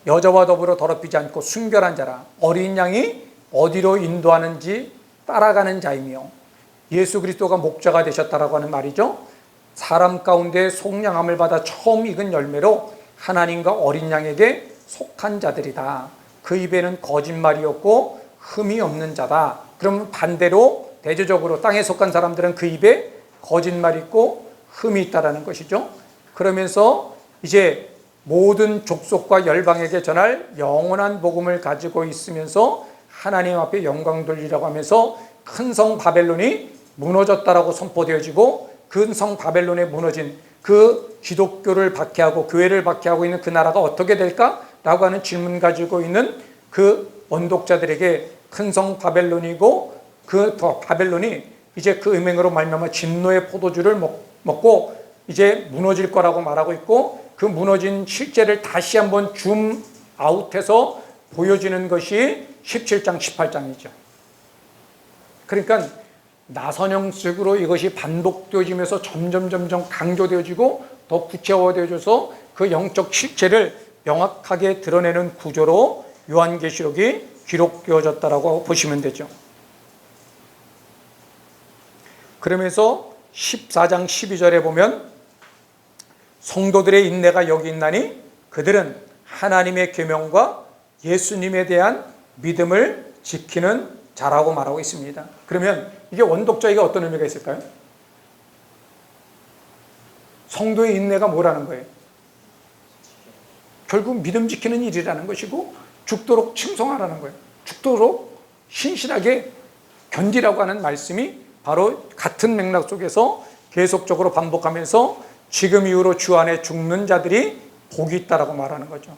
여자와 더불어 더럽히지 않고 순결한 자라, 어린 양이 어디로 인도하는지 따라가는 자이며, 예수 그리스도가 목자가 되셨다라고 하는 말이죠. 사람 가운데 속량함을 받아 처음 익은 열매로 하나님과 어린 양에게 속한 자들이다. 그 입에는 거짓말이 없고 흠이 없는 자다. 그러면 반대로 대조적으로 땅에 속한 사람들은 그 입에 거짓말이 있고 흠이 있다라는 것이죠. 그러면서 이제 모든 족속과 열방에게 전할 영원한 복음을 가지고 있으면서 하나님 앞에 영광 돌리라고 하면서 큰 성 바벨론이 무너졌다라고 선포되어지고, 그 성 바벨론에 무너진 그 기독교를 박해하고 교회를 박해하고 있는 그 나라가 어떻게 될까라고 하는 질문 가지고 있는 그 언독자들에게 큰 성 바벨론이고, 그 바벨론이 이제 그 음행으로 말미암아 진노의 포도주를 먹고 이제 무너질 거라고 말하고 있고, 그 무너진 실제를 다시 한번 줌 아웃해서 보여지는 것이 17장 18장이죠. 그러니까 나선형식으로 이것이 반복되어지면서 점점 강조되어지고 더 구체화되어져서 그 영적 실체를 명확하게 드러내는 구조로 요한계시록이 기록되어졌다라고 보시면 되죠. 그러면서 14장 12절에 보면 성도들의 인내가 여기 있나니 그들은 하나님의 계명과 예수님에 대한 믿음을 지키는 자라고 말하고 있습니다. 그러면 이게 원독자에게 어떤 의미가 있을까요? 성도의 인내가 뭐라는 거예요? 결국 믿음 지키는 일이라는 것이고 죽도록 충성하라는 거예요. 죽도록 신실하게 견디라고 하는 말씀이 바로 같은 맥락 속에서 계속적으로 반복하면서 지금 이후로 주 안에 죽는 자들이 복이 있다라고 말하는 거죠.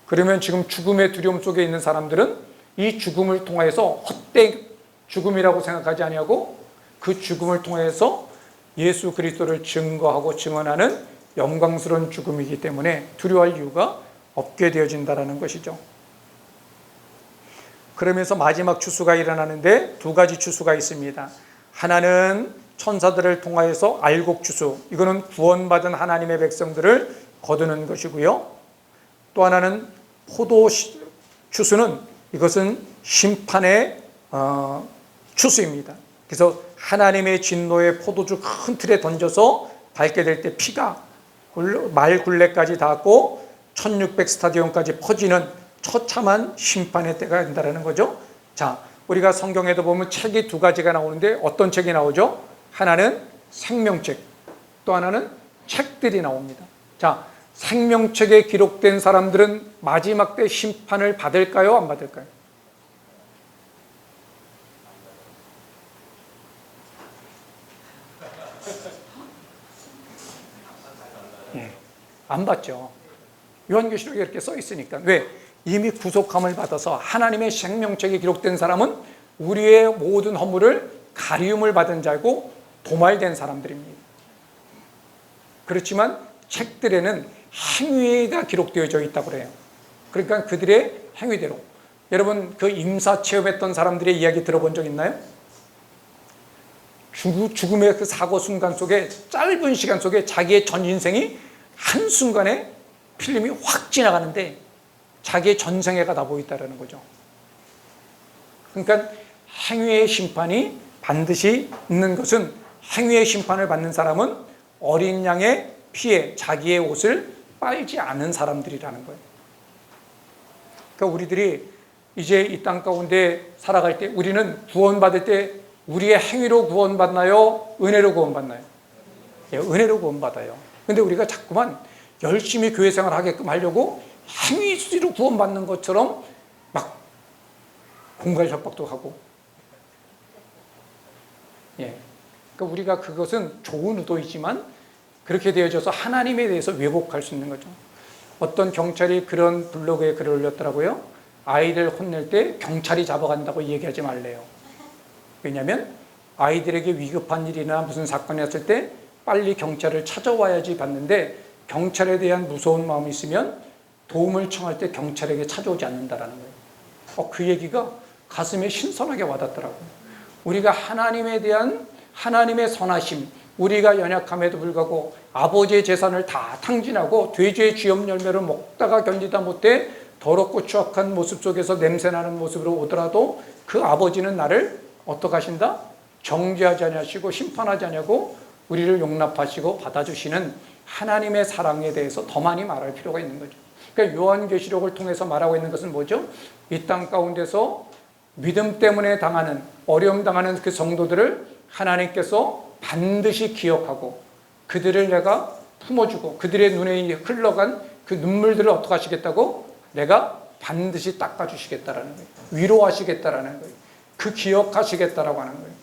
그러면 지금 죽음의 두려움 속에 있는 사람들은 이 죽음을 통해서 헛된 죽음이라고 생각하지 아니하고 그 죽음을 통해서 예수 그리스도를 증거하고 증언하는 영광스러운 죽음이기 때문에 두려워할 이유가 없게 되어진다는 것이죠. 그러면서 마지막 추수가 일어나는데 두 가지 추수가 있습니다. 하나는 천사들을 통하여서 알곡 추수, 이거는 구원받은 하나님의 백성들을 거두는 것이고요. 또 하나는 포도 추수는 이것은 심판의 추수입니다. 그래서 하나님의 진노의 포도주 큰 틀에 던져서 밟게 될 때 피가 말 굴레까지 닿고 1600 스타디움까지 퍼지는 처참한 심판의 때가 된다는 거죠. 자, 우리가 성경에도 보면 책이 두 가지가 나오는데 어떤 책이 나오죠? 하나는 생명책, 또 하나는 책들이 나옵니다. 자, 생명책에 기록된 사람들은 마지막 때 심판을 받을까요? 안 받을까요? 안 받죠. 요한계시록에 이렇게 써 있으니까. 왜? 이미 구속함을 받아서 하나님의 생명책에 기록된 사람은 우리의 모든 허물을 가리움을 받은 자고 도말된 사람들입니다. 그렇지만 책들에는 행위가 기록되어져 있다고 그래요. 그러니까 그들의 행위대로. 여러분 그 임사 체험했던 사람들의 이야기 들어본 적 있나요? 죽음의 그 사고 순간 속에, 짧은 시간 속에 자기의 전 인생이 한순간에 필름이 확 지나가는데 자기의 전생애가 다 보인다는 거죠. 그러니까 행위의 심판이 반드시 있는 것은, 행위의 심판을 받는 사람은 어린 양의 피에 자기의 옷을 빨지 않은 사람들이라는 거예요. 그러니까 우리들이 이제 이 땅 가운데 살아갈 때, 우리는 구원받을 때 우리의 행위로 구원받나요? 은혜로 구원받나요? 예, 은혜로 구원받아요. 근데 우리가 자꾸만 열심히 교회 생활 하게끔 하려고 행위로 구원받는 것처럼 막 공갈 협박도 하고, 예. 그러니까 우리가 그것은 좋은 의도이지만 그렇게 되어져서 하나님에 대해서 왜곡할 수 있는 거죠. 어떤 경찰이 그런 블로그에 글을 올렸더라고요. 아이들 혼낼 때 경찰이 잡아간다고 얘기하지 말래요. 왜냐하면 아이들에게 위급한 일이나 무슨 사건이 났을 때 빨리 경찰을 찾아와야지 받는데, 경찰에 대한 무서운 마음이 있으면 도움을 청할 때 경찰에게 찾아오지 않는다라는 거예요. 그 얘기가 가슴에 신선하게 와닿더라고요. 우리가 하나님에 대한 하나님의 선하심, 우리가 연약함에도 불구하고 아버지의 재산을 다 탕진하고 돼지의 쥐염 열매를 먹다가 견디다 못해 더럽고 추악한 모습 속에서 냄새나는 모습으로 오더라도 그 아버지는 나를 어떻게 하신다? 정죄하지 아니하시고 심판하지 아니하고 우리를 용납하시고 받아주시는 하나님의 사랑에 대해서 더 많이 말할 필요가 있는 거죠. 그러니까 요한계시록을 통해서 말하고 있는 것은 뭐죠? 이 땅 가운데서 믿음 때문에 당하는, 어려움 당하는 그 성도들을 하나님께서 반드시 기억하고 그들을 내가 품어주고 그들의 눈에 흘러간 그 눈물들을 어떻게 하시겠다고? 내가 반드시 닦아주시겠다라는 거예요. 위로하시겠다라는 거예요. 그 기억하시겠다라고 하는 거예요.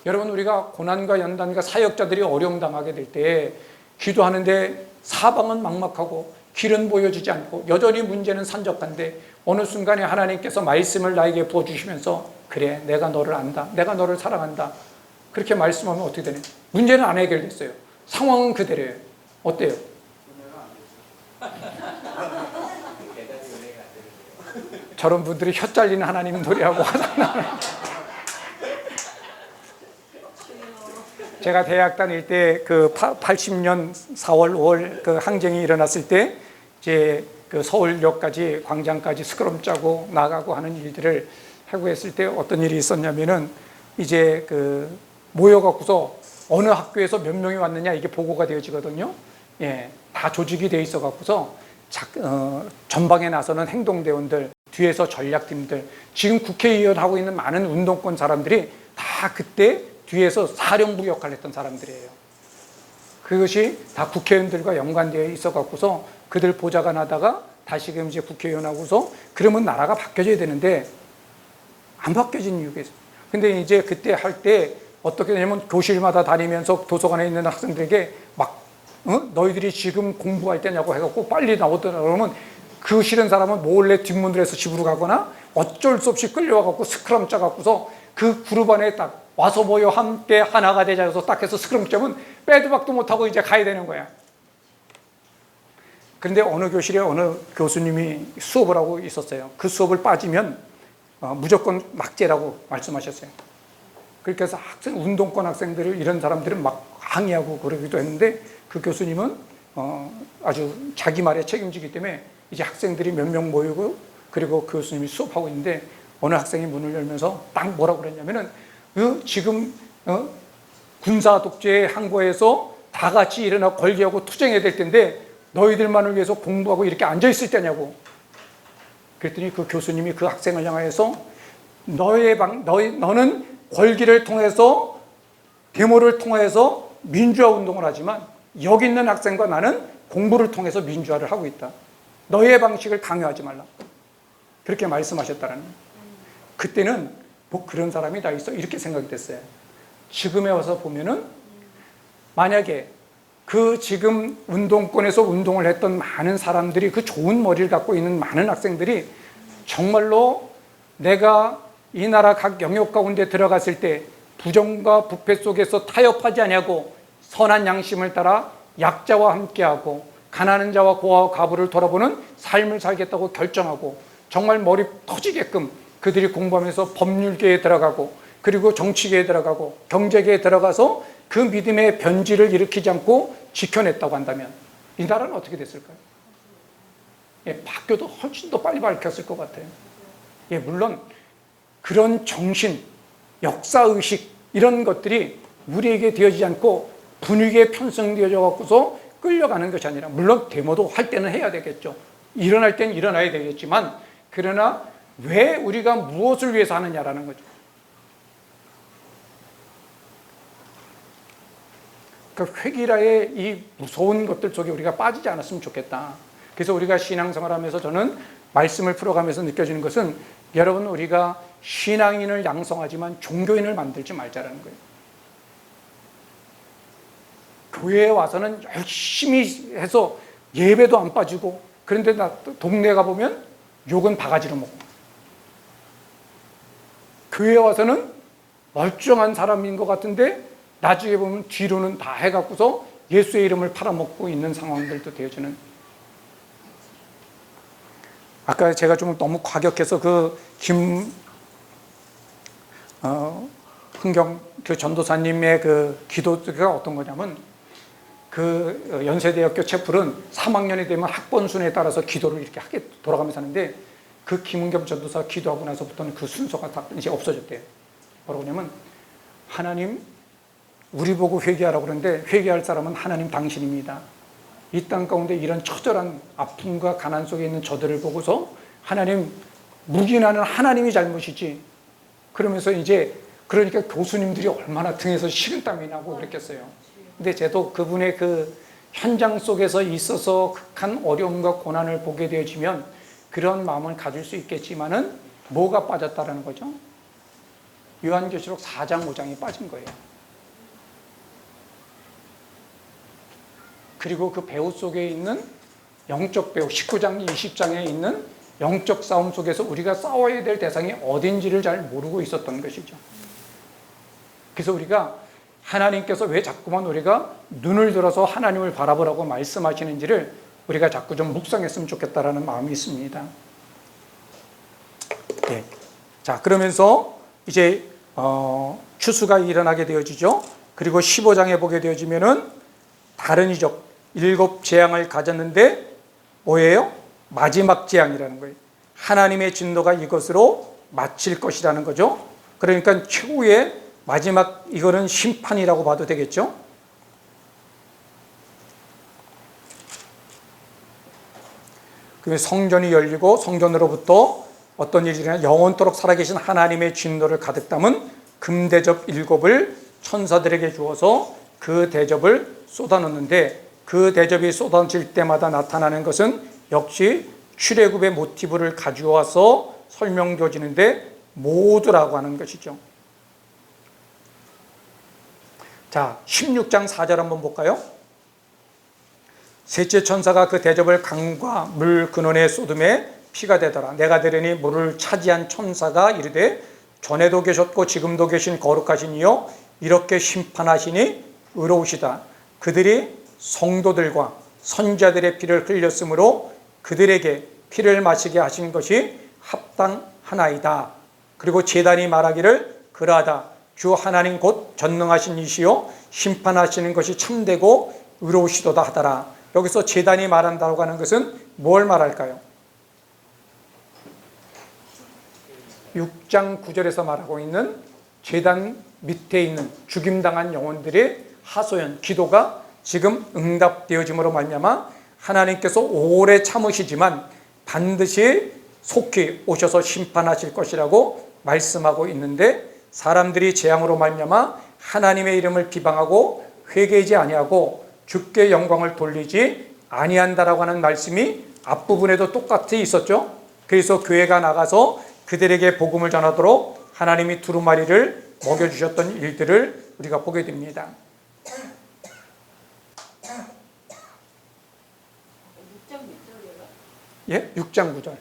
여러분, 우리가 고난과 연단과 사역자들이 어려움 당하게 될 때 기도하는데 사방은 막막하고 길은 보여지지 않고 여전히 문제는 산적한데 어느 순간에 하나님께서 말씀을 나에게 부어주시면서 그래, 내가 너를 안다, 내가 너를 사랑한다, 그렇게 말씀하면 어떻게 되냐? 문제는 안 해결됐어요. 상황은 그대로예요. 어때요? 저런 분들이 혀 잘리는 하나님 노래하고 하잖아요. 제가 대학 다닐 때 그 80년 4월, 5월 그 항쟁이 일어났을 때 이제 그 서울역까지 광장까지 스크럼 짜고 나가고 하는 일들을 하고 했을 때 어떤 일이 있었냐면은 이제 그 모여갖고서 어느 학교에서 몇 명이 왔느냐 이게 보고가 되어지거든요. 예, 다 조직이 돼 있어갖고서 전방에 나서는 행동대원들, 뒤에서 전략팀들, 지금 국회의원 하고 있는 많은 운동권 사람들이 다 그때 뒤에서 사령부 역할을 했던 사람들이에요. 그것이 다 국회의원들과 연관되어 있어 갖고서 그들 보좌관 하다가 다시금 이제 국회의원 하고서 그러면 나라가 바뀌어져야 되는데 안 바뀌어진 이유가 있어요. 근데 이제 그때 할 때 어떻게 되냐면 교실마다 다니면서 도서관에 있는 학생들에게 막 너희들이 지금 공부할 때냐고 해갖고 빨리 나오더라 그러면 그 싫은 사람은 몰래 뒷문으로 해서 집으로 가거나 어쩔 수 없이 끌려와갖고 스크럼 짜갖고서 그 그룹 안에 딱 와서 모여 함께 하나가 되자 해서 딱 해서 스크럼 짜면 빼도 박도 못하고 이제 가야 되는 거야. 그런데 어느 교실에 어느 교수님이 수업을 하고 있었어요. 그 수업을 빠지면 무조건 낙제라고 말씀하셨어요. 그렇게 해서 운동권 학생들을, 이런 사람들은 막 항의하고 그러기도 했는데 그 교수님은 아주 자기 말에 책임지기 때문에 이제 학생들이 몇 명 모이고 그리고 그 교수님이 수업하고 있는데 어느 학생이 문을 열면서 딱 뭐라고 그랬냐면은 지금 군사 독재에 항거해서 다 같이 일어나 걸기하고 투쟁해야 될 텐데 너희들만을 위해서 공부하고 이렇게 앉아있을 때냐고. 그랬더니 그 교수님이 그 학생을 향해서 너는 걸기를 통해서 데모를 통해서 민주화 운동을 하지만 여기 있는 학생과 나는 공부를 통해서 민주화를 하고 있다. 너의 방식을 강요하지 말라. 그렇게 말씀하셨다는 거예요. 그때는 뭐 그런 사람이 다 있어 이렇게 생각이 됐어요. 지금에 와서 보면은 만약에 그 지금 운동권에서 운동을 했던 많은 사람들이, 그 좋은 머리를 갖고 있는 많은 학생들이 정말로 내가 이 나라 각 영역 가운데 들어갔을 때 부정과 부패 속에서 타협하지 아니하고 선한 양심을 따라 약자와 함께하고 가난한 자와 고아와 과부를 돌아보는 삶을 살겠다고 결정하고 정말 머리 터지게끔 그들이 공부하면서 법률계에 들어가고 그리고 정치계에 들어가고 경제계에 들어가서 그 믿음의 변질을 일으키지 않고 지켜냈다고 한다면 이 나라는 어떻게 됐을까요? 예, 박교도 훨씬 더 빨리 밝혔을 것 같아요. 예, 물론 그런 정신, 역사의식 이런 것들이 우리에게 되어지지 않고 분위기에 편성되어져 갖고서 끌려가는 것이 아니라, 물론 데모도 할 때는 해야 되겠죠. 일어날 때는 일어나야 되겠지만, 그러나 왜 우리가 무엇을 위해서 하느냐라는 거죠. 그 획일화의 이 무서운 것들 속에 우리가 빠지지 않았으면 좋겠다. 그래서 우리가 신앙생활하면서 저는 말씀을 풀어가면서 느껴지는 것은, 여러분, 우리가 신앙인을 양성하지만 종교인을 만들지 말자라는 거예요. 교회에 와서는 열심히 해서 예배도 안 빠지고, 그런데 동네 가보면 욕은 바가지로 먹고, 교회에 와서는 멀쩡한 사람인 것 같은데 나중에 보면 뒤로는 다 해갖고서 예수의 이름을 팔아먹고 있는 상황들도 되어지는. 아까 제가 좀 너무 과격해서 흥경 그 전도사님의 그 기도가 어떤 거냐면, 그 연세대학교 채플은 3학년이 되면 학번 순에 따라서 기도를 이렇게 하게 돌아가면서 하는데, 그 김은겸 전도사 기도하고 나서부터는 그 순서가 다 이제 없어졌대요. 뭐라고 하냐면, 하나님, 우리 보고 회개하라고 그러는데 회개할 사람은 하나님 당신입니다. 이 땅 가운데 이런 처절한 아픔과 가난 속에 있는 저들을 보고서 하나님, 묵인하는 하나님이 잘못이지. 그러면서 이제 그러니까 교수님들이 얼마나 등에서 식은땀이 나고 그랬겠어요. 근데 저도 그분의 그 현장 속에서 있어서 극한 어려움과 고난을 보게 되어지면 그런 마음을 가질 수 있겠지만은 뭐가 빠졌다라는 거죠? 요한계시록 4장 5장이 빠진 거예요. 그리고 그 배후 속에 있는 영적 배후, 19장 20장에 있는 영적 싸움 속에서 우리가 싸워야 될 대상이 어딘지를 잘 모르고 있었던 것이죠. 그래서 우리가 하나님께서 왜 자꾸만 우리가 눈을 들어서 하나님을 바라보라고 말씀하시는지를 우리가 자꾸 좀 묵상했으면 좋겠다라는 마음이 있습니다. 네. 자, 그러면서 이제 추수가 일어나게 되어지죠. 그리고 15장에 보게 되어지면은 다른 이적 7 재앙을 가졌는데 뭐예요? 마지막 재앙이라는 거예요. 하나님의 진노가 이것으로 마칠 것이라는 거죠. 그러니까 최후의 마지막, 이거는 심판이라고 봐도 되겠죠. 그 성전이 열리고 성전으로부터 어떤 일이 일어나, 영원토록 살아계신 하나님의 진노를 가득 담은 금대접 7을 천사들에게 주어서 그 대접을 쏟아놓는데, 그 대접이 쏟아질 때마다 나타나는 것은 역시 출애굽의 모티브를 가져와서 설명되어지는데 모두라고 하는 것이죠. 자, 16장 4절 한번 볼까요? 셋째 천사가 그 대접을 강과 물 근원에 쏟음에 피가 되더라. 내가 들으니 물을 차지한 천사가 이르되, 전에도 계셨고 지금도 계신 거룩하신 이여, 이렇게 심판하시니 의로우시다. 그들이 성도들과 선자들의 피를 흘렸으므로 그들에게 피를 마시게 하신 것이 합당하나이다. 그리고 제단이 말하기를, 그러하다. 주 하나님 곧 전능하신 이시요 심판하시는 것이 참되고 의로우시도다 하더라. 여기서 제단이 말한다고 하는 것은 뭘 말할까요? 6장 9절에서 말하고 있는 제단 밑에 있는 죽임당한 영혼들의 하소연, 기도가 지금 응답되어짐으로 말미암아 하나님께서 오래 참으시지만 반드시 속히 오셔서 심판하실 것이라고 말씀하고 있는데, 사람들이 재앙으로 말미암아 하나님의 이름을 비방하고 회개하지 아니하고 주께 영광을 돌리지 아니한다라고 하는 말씀이 앞부분에도 똑같이 있었죠. 그래서 교회가 나가서 그들에게 복음을 전하도록 하나님이 두루마리를 먹여주셨던 일들을 우리가 보게 됩니다. 예? 6장 9절.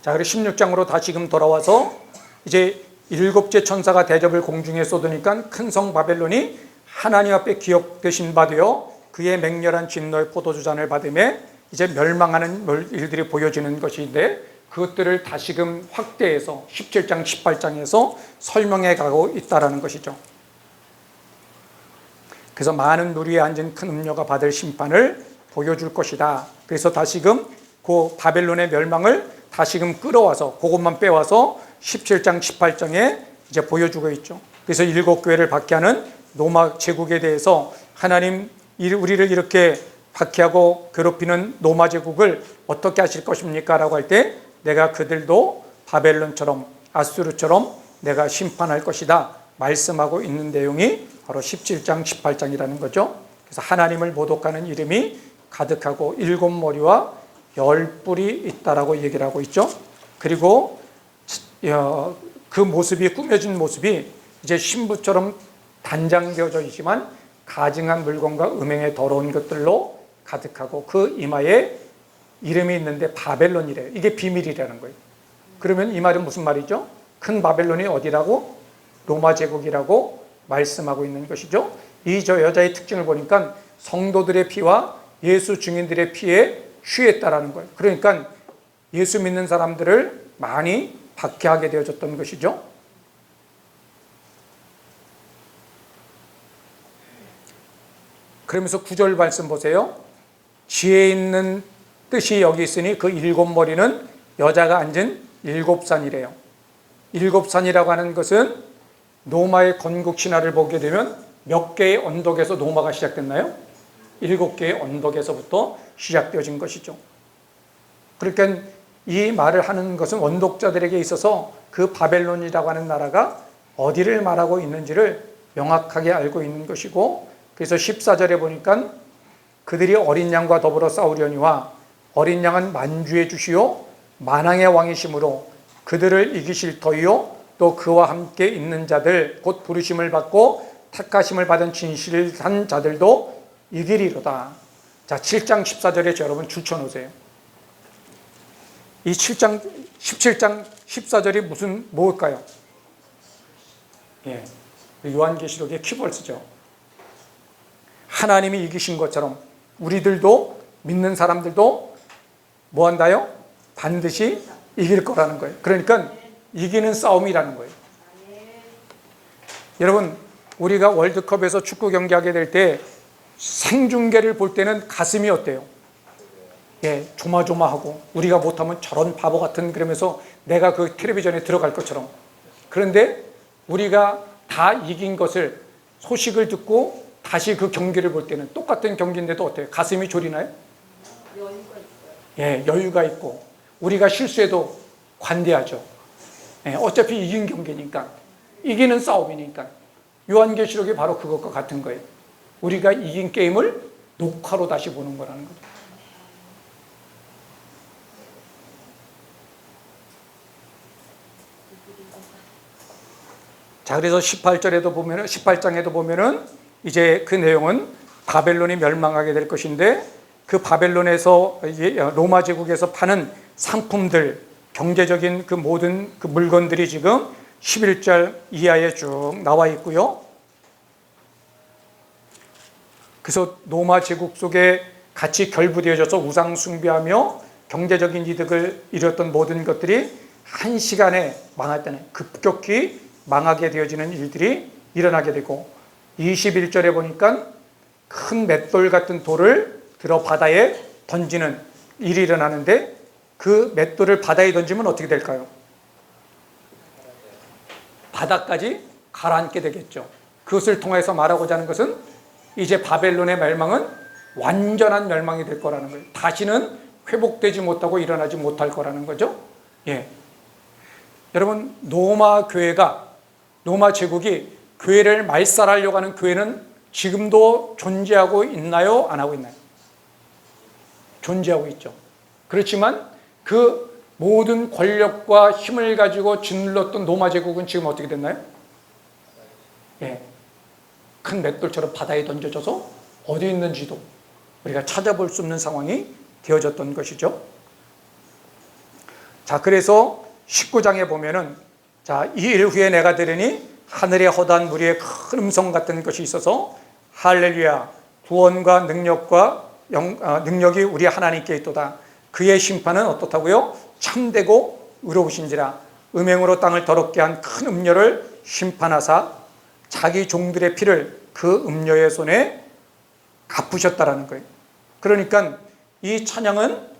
자, 그리고 16장으로 다시금 돌아와서 이제 일곱째 천사가 대접을 공중에 쏟으니까 큰 성 바벨론이 하나님 앞에 기억되신 바 되어 그의 맹렬한 진노의 포도주 잔을 받음에 이제 멸망하는 일들이 보여지는 것인데, 그것들을 다시금 확대해서 17장, 18장에서 설명해 가고 있다는 것이죠. 그래서 많은 물 위에 앉은 큰 음녀가 받을 심판을 보여줄 것이다. 그래서 다시금 그 바벨론의 멸망을 다시금 끌어와서 그것만 빼와서 17장, 18장에 이제 보여주고 있죠. 그래서 일곱 교회를 박해하는 로마 제국에 대해서 하나님 우리를 이렇게 박해하고 괴롭히는 로마 제국을 어떻게 하실 것입니까? 라고 할 때 내가 그들도 바벨론처럼 아수르처럼 내가 심판할 것이다 말씀하고 있는 내용이 바로 17장, 18장이라는 거죠. 그래서 하나님을 모독하는 이름이 가득하고 일곱 머리와 열 뿔이 있다라고 얘기를 하고 있죠. 그리고 그 모습이 꾸며진 모습이 이제 신부처럼 단장되어져 있지만 가증한 물건과 음행의 더러운 것들로 가득하고 그 이마에 이름이 있는데 바벨론이래요. 이게 비밀이라는 거예요. 그러면 이 말은 무슨 말이죠? 큰 바벨론이 어디라고? 로마 제국이라고 말씀하고 있는 것이죠. 이 여자의 특징을 보니까 성도들의 피와 예수 증인들의 피에 취했다라는 거예요. 그러니까 예수 믿는 사람들을 많이 박해하게 되어졌던 것이죠. 그러면서 9절 말씀 보세요. 지혜 있는 뜻이 여기 있으니 그 일곱 머리는 여자가 앉은 일곱 산이래요. 일곱 산이라고 하는 것은 로마의 건국 신화를 보게 되면 몇 개의 언덕에서 로마가 시작됐나요? 7개의 언덕에서부터 시작되어진 것이죠. 그러니까 이 말을 하는 것은 원독자들에게 있어서 그 바벨론이라고 하는 나라가 어디를 말하고 있는지를 명확하게 알고 있는 것이고, 그래서 14절에 보니까 그들이 어린 양과 더불어 싸우려니와 어린 양은 만주의 주시요 만왕의 왕이심으로 그들을 이기실 터이요 또 그와 함께 있는 자들 곧 부르심을 받고 택하심을 받은 진실한 자들도 이기리로다. 자, 7장 14절에 여러분 줄쳐놓으세요. 이 17장 14절이 뭘까요? 예, 요한계시록의 키버스죠. 하나님이 이기신 것처럼 우리들도 믿는 사람들도 뭐 한다요? 반드시 이길 거라는 거예요. 그러니까 이기는 싸움이라는 거예요. 여러분, 우리가 월드컵에서 축구 경기하게 될 때 생중계를 볼 때는 가슴이 어때요? 예, 조마조마하고 우리가 못하면 저런 바보 같은, 그러면서 내가 그 텔레비전에 들어갈 것처럼. 그런데 우리가 다 이긴 것을 소식을 듣고 다시 그 경기를 볼 때는 똑같은 경기인데도 어때요? 가슴이 졸이나요? 여유가 있어요. 예, 여유가 있고 우리가 실수해도 관대하죠. 예, 어차피 이긴 경기니까, 이기는 싸움이니까. 요한계시록이 바로 그것과 같은 거예요. 우리가 이긴 게임을 녹화로 다시 보는 거라는 거죠. 자, 그래서 18장에도 보면은 이제 그 내용은 바벨론이 멸망하게 될 것인데, 그 바벨론에서 로마 제국에서 파는 상품들, 경제적인 그 모든 그 물건들이 지금 11절 이하에 쭉 나와 있고요. 그래서 로마 제국 속에 같이 결부되어져서 우상 숭배하며 경제적인 이득을 이뤘던 모든 것들이 한시간에 망할 때는 급격히 망하게 되어지는 일들이 일어나게 되고, 21절에 보니까 큰 맷돌 같은 돌을 들어 바다에 던지는 일이 일어나는데, 그 맷돌을 바다에 던지면 어떻게 될까요? 바다까지 가라앉게 되겠죠. 그것을 통해서 말하고자 하는 것은 이제 바벨론의 멸망은 완전한 멸망이 될 거라는 거예요. 다시는 회복되지 못하고 일어나지 못할 거라는 거죠. 예. 여러분, 로마 제국이 교회를 말살하려고 하는 교회는 지금도 존재하고 있나요? 안 하고 있나요? 존재하고 있죠. 그렇지만 그 모든 권력과 힘을 가지고 짓눌렀던 로마 제국은 지금 어떻게 됐나요? 예, 큰 맷돌처럼 바다에 던져져서 어디 있는지도 우리가 찾아볼 수 없는 상황이 되어졌던 것이죠. 자, 그래서 19장에 보면은 자, 이 일 후에 내가 들으니 하늘에 허다한 무리의 큰 음성 같은 것이 있어서 할렐루야, 구원과 능력이 우리 하나님께 있도다. 그의 심판은 어떻다고요? 참되고 의로우신지라. 음행으로 땅을 더럽게 한 큰 음녀를 심판하사 자기 종들의 피를 그 음녀의 손에 갚으셨다라는 거예요. 그러니까 이 찬양은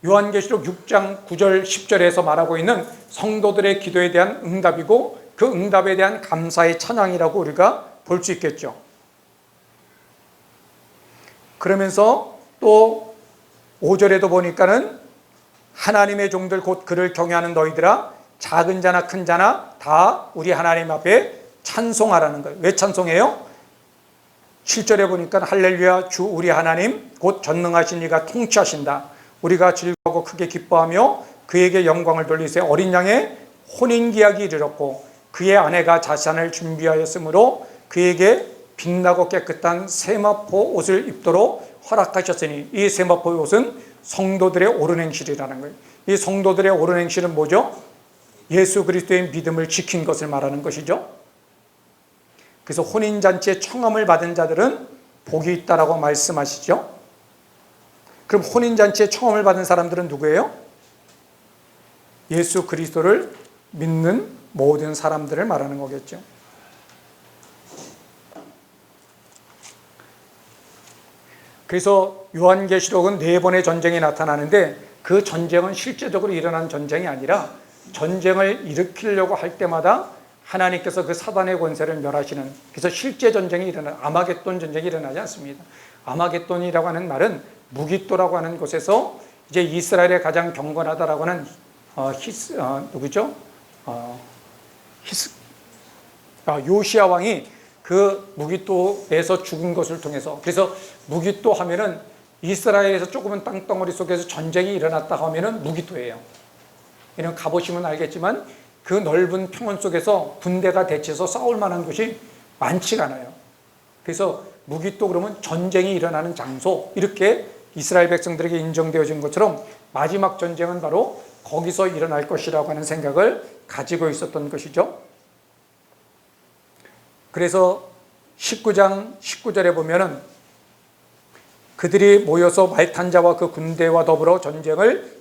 요한계시록 6장 9절 10절에서 말하고 있는 성도들의 기도에 대한 응답이고, 그 응답에 대한 감사의 찬양이라고 우리가 볼 수 있겠죠. 그러면서 또 5절에도 보니까는 하나님의 종들 곧 그를 경외하는 너희들아, 작은 자나 큰 자나 다 우리 하나님 앞에 찬송하라는 거예요. 왜 찬송해요? 7절에 보니까 할렐루야, 주 우리 하나님 곧 전능하신 이가 통치하신다. 우리가 즐거워하고 크게 기뻐하며 그에게 영광을 돌리세. 어린 양의 혼인기약이 이르렀고 그의 아내가 자산을 준비하였으므로 그에게 빛나고 깨끗한 세마포 옷을 입도록 허락하셨으니, 이 세마포의 옷은 성도들의 옳은 행실이라는 거예요. 이 성도들의 옳은 행실은 뭐죠? 예수 그리스도의 믿음을 지킨 것을 말하는 것이죠. 그래서 혼인잔치에 청함을 받은 자들은 복이 있다라고 말씀하시죠. 그럼 혼인잔치에 청함을 받은 사람들은 누구예요? 예수 그리스도를 믿는 모든 사람들을 말하는 거겠죠. 그래서 요한계시록은 4번의 전쟁이 나타나는데, 그 전쟁은 실제적으로 일어난 전쟁이 아니라 전쟁을 일으키려고 할 때마다 하나님께서 그 사단의 권세를 멸하시는, 그래서 실제 전쟁이 아마겟돈 전쟁이 일어나지 않습니다. 아마겟돈이라고 하는 말은 무깃도라고 하는 곳에서 이제 이스라엘의 가장 경건하다라고 하는 요시야 왕이 그 무깃도에서 죽은 것을 통해서, 그래서 무깃도 하면은 이스라엘에서 조그만 땅덩어리 속에서 전쟁이 일어났다 하면은 무깃도예요. 이런 가보시면 알겠지만 그 넓은 평원 속에서 군대가 대치해서 싸울 만한 곳이 많지가 않아요. 그래서 무깃도 그러면 전쟁이 일어나는 장소, 이렇게 이스라엘 백성들에게 인정되어진 것처럼 마지막 전쟁은 바로 거기서 일어날 것이라고 하는 생각을 가지고 있었던 것이죠. 그래서 19장 19절에 보면은 그들이 모여서 말탄 자와 그 군대와 더불어 전쟁을